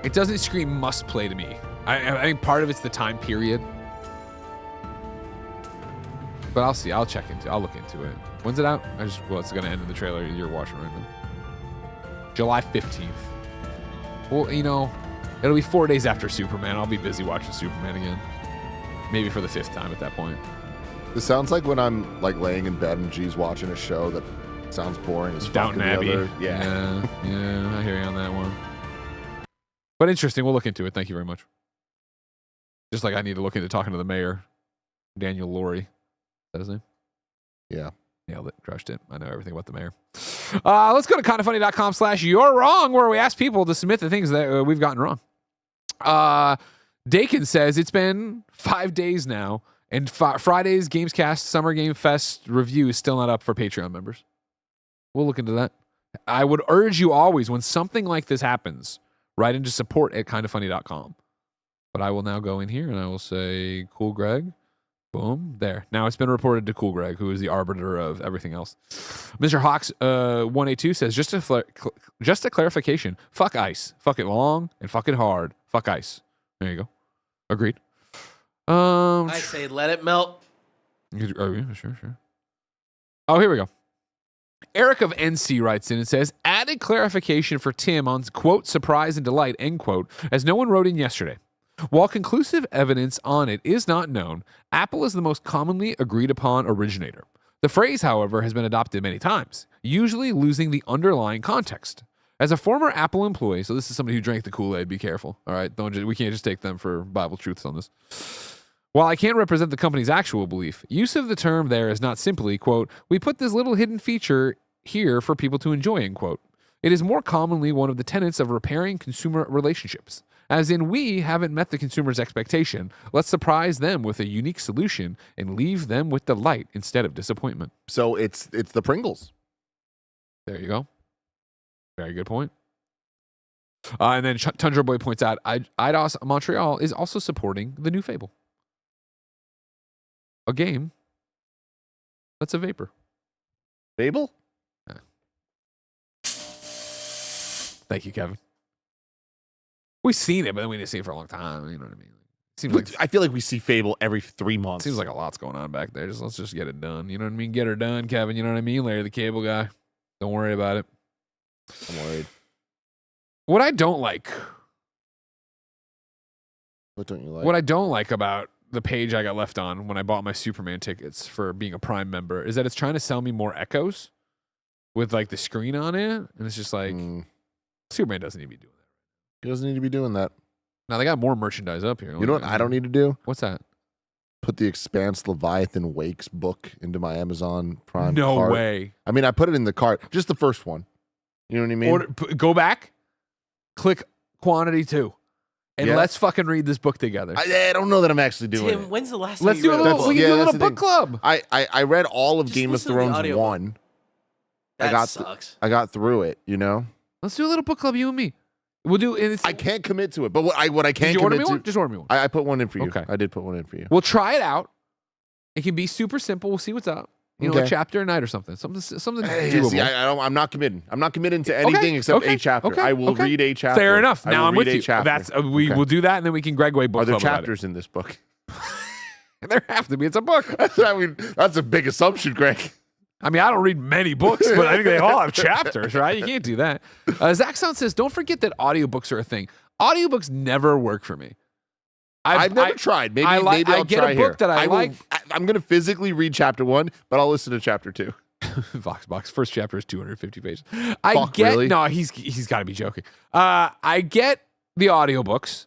It doesn't scream must play to me. I think part of it's the time period. But I'll see. I'll look into it. When's it out? It's going to end in the trailer you're watching right now. July 15th. Well, you know, it'll be 4 days after Superman. I'll be busy watching Superman again. Maybe for the 5th time at that point. This sounds like when I'm like laying in bed and G's watching a show that sounds boring as fuck. Downton Abbey. Yeah, I hear you on that one. But interesting. We'll look into it. Thank you very much. Just like I need to look into talking to the mayor, Daniel Lurie. Is that his name? Yeah. Nailed it. Crushed it. I know everything about the mayor. Let's go to kindafunny.com/you're-wrong, where we ask people to submit the things that we've gotten wrong. Dakin says it's been 5 days now, and Friday's Gamescast Summer Game Fest review is still not up for Patreon members. We'll look into that. I would urge you always, when something like this happens, write into support@kindafunny.com. But I will now go in here and I will say, cool, Greg. Boom. There. Now it's been reported to Cool Greg, who is the arbiter of everything else. Mr. Hawks 182 says, just a clarification. Fuck ice. Fuck it long and fuck it hard. Fuck ice. There you go. Agreed. I say let it melt. Oh, yeah, sure. Oh, here we go. Eric of NC writes in and says, added clarification for Tim on, quote, surprise and delight, end quote, as no one wrote in yesterday. While conclusive evidence on it is not known, Apple is the most commonly agreed upon originator. The phrase, however, has been adopted many times, usually losing the underlying context. As a former Apple employee, so this is somebody who drank the Kool-Aid, be careful, all right? We can't just take them for Bible truths on this. While I can't represent the company's actual belief, use of the term there is not simply, quote, we put this little hidden feature here for people to enjoy, end quote. It is more commonly one of the tenets of repairing consumer relationships. As in, we haven't met the consumer's expectation. Let's surprise them with a unique solution and leave them with delight instead of disappointment. So it's the Pringles. There you go. Very good point. And then Tundra Boy points out, IDOS Montreal is also supporting the new Fable. A game that's a vapor. Fable? Yeah. Thank you, Kevin. We've seen it, but then we didn't see it for a long time. You know what I mean? Seems like I feel like we see Fable every 3 months. Seems like a lot's going on back there. Let's just get it done. You know what I mean? Get her done, Kevin. You know what I mean? Larry the Cable Guy. Don't worry about it. I'm worried. What I don't like. What don't you like? What I don't like about the page I got left on when I bought my Superman tickets for being a Prime member is that it's trying to sell me more Echoes with like the screen on it, and it's just like Superman doesn't need to be doing that. He doesn't need to be doing that. Now they got more merchandise up here. You know what I don't need to do? What's that? put the Expanse Leviathan Wakes book into my Amazon Prime No cart. way. I mean, I put it in the cart, just the first one. You know what I mean? Go back, click quantity 2, and Yeah. let's fucking read this book together. I don't know that I'm actually doing Tim, it. when's the last time Let's you do a read little. book? We can do a that's little the book thing. club. I read all of Just Game of listen to the Thrones audiobook. 1. That sucks. I got through it, you know? Let's do a little book club, you and me. We'll do. And it's, I can't commit to it, but what I Did can you order me commit to, one? Just order me one. I put one in for you. Okay. I did put one in for you. We'll try it out. It can be super simple. We'll see what's up. You know, a Okay. chapter a night or something. Something Hey, doable. see, I'm not committing. I'm not committing to anything except a chapter. I will read a chapter. Fair enough. I Now will I'm with read a you. chapter. That's we Okay. will do that, and then we can Gregway book Are there club about chapters in this book? it. There have to be. It's a book. I mean, that's a big assumption, Greg. I mean, I don't read many books, but I think they all have chapters, right? You can't do that. Zach Sound says, don't forget that audiobooks are a thing. Audiobooks never work for me. I've never tried. Maybe I maybe I'll get try a book here. that I will- like. I'm going to physically read chapter 1, but I'll listen to chapter 2. Voxbox first chapter is 250 pages. Fuck, really? No, he's got to be joking. I get the audiobooks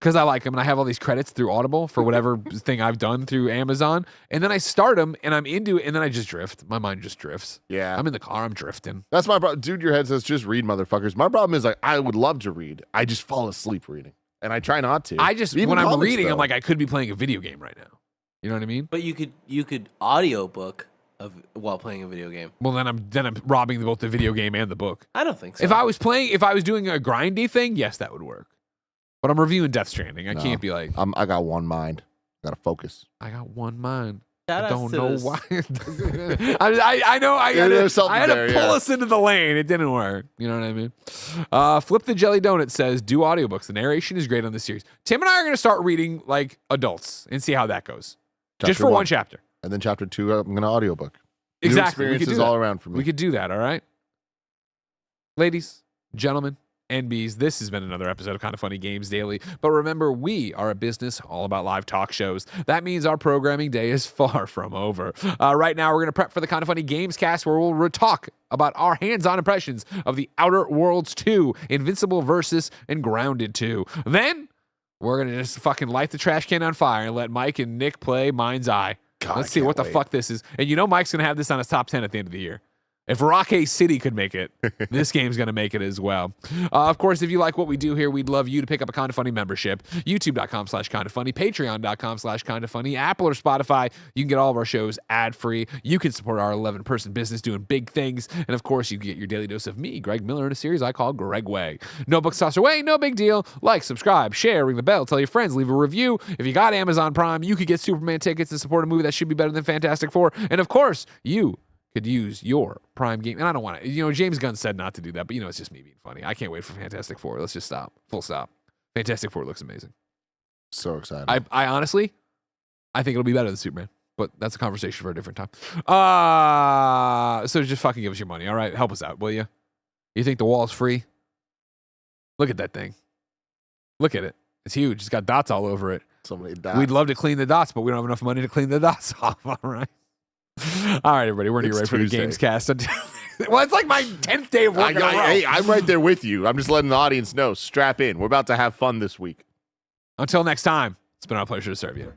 because I like them and I have all these credits through Audible for whatever thing I've done through Amazon, and then I start them and I'm into it, and then I just drift. My mind just drifts. Yeah. I'm in the car, I'm drifting. That's my problem. Dude, your head says just read, motherfuckers. My problem is like I would love to read. I just fall asleep reading. And I try not to. I just Even when I'm comics, reading, though. I'm like I could be playing a video game right now. You know what I mean? But you could audiobook while playing a video game. Well, then I'm robbing both the video game and the book. I don't think so. If I was doing a grindy thing, yes, that would work. But I'm reviewing Death Stranding. I No. can't be like, I got one mind. Gotta focus. I got one mind. Shout I outs don't to know this- why. I know. I had there's something to there, pull yeah. us into the lane. It didn't work. You know what I mean? Flip the Jelly Donut says, do audiobooks. The narration is great on this series. Tim and I are going to start reading like adults and see how that goes. Just Chapter for one one. chapter. And then chapter 2, I'm gonna audiobook. New Exactly. We could experiences do that. all around for me. We could do that, all right? Ladies, gentlemen, and bees, this has been another episode of Kind of Funny Games Daily. But remember, we are a business all about live talk shows. That means our programming day is far from over. Right now, we're going to prep for the Kind of Funny Gamescast, where we'll talk about our hands-on impressions of the Outer Worlds 2, Invincible Versus, and Grounded 2. Then, we're going to just fucking light the trash can on fire and let Mike and Nick play MindsEye. God, Let's I see can't what the wait. fuck this is. And you know Mike's going to have this on his top 10 at the end of the year. If Rocky City could make it, this game's going to make it as well. Of course, if you like what we do here, we'd love you to pick up a Kind of Funny membership. YouTube.com/kindoffunny, Patreon.com/kindoffunny, Apple or Spotify. You can get all of our shows ad-free. You can support our 11-person business doing big things. And of course, you can get your daily dose of me, Greg Miller, in a series I call Gregway. No books tossed away, no big deal. Like, subscribe, share, ring the bell, tell your friends, leave a review. If you got Amazon Prime, you could get Superman tickets and support a movie that should be better than Fantastic Four. And of course, you could use your Prime game. And I don't want to, James Gunn said not to do that, but it's just me being funny. I can't wait for Fantastic Four. Let's just stop. Full stop. Fantastic Four looks amazing. So excited. I honestly, I think it'll be better than Superman, but that's a conversation for a different time. So just fucking give us your money. All right. Help us out, will you? You think the wall's free? Look at that thing. Look at it. It's huge. It's got dots all over it. So many dots. We'd love to clean the dots, but we don't have enough money to clean the dots off. All right. All right, everybody. We're going to get ready for the Tuesday. Gamescast. Well, it's like my 10th day of work in a row. Hey, I'm right there with you. I'm just letting the audience know. Strap in. We're about to have fun this week. Until next time, it's been our pleasure to serve you.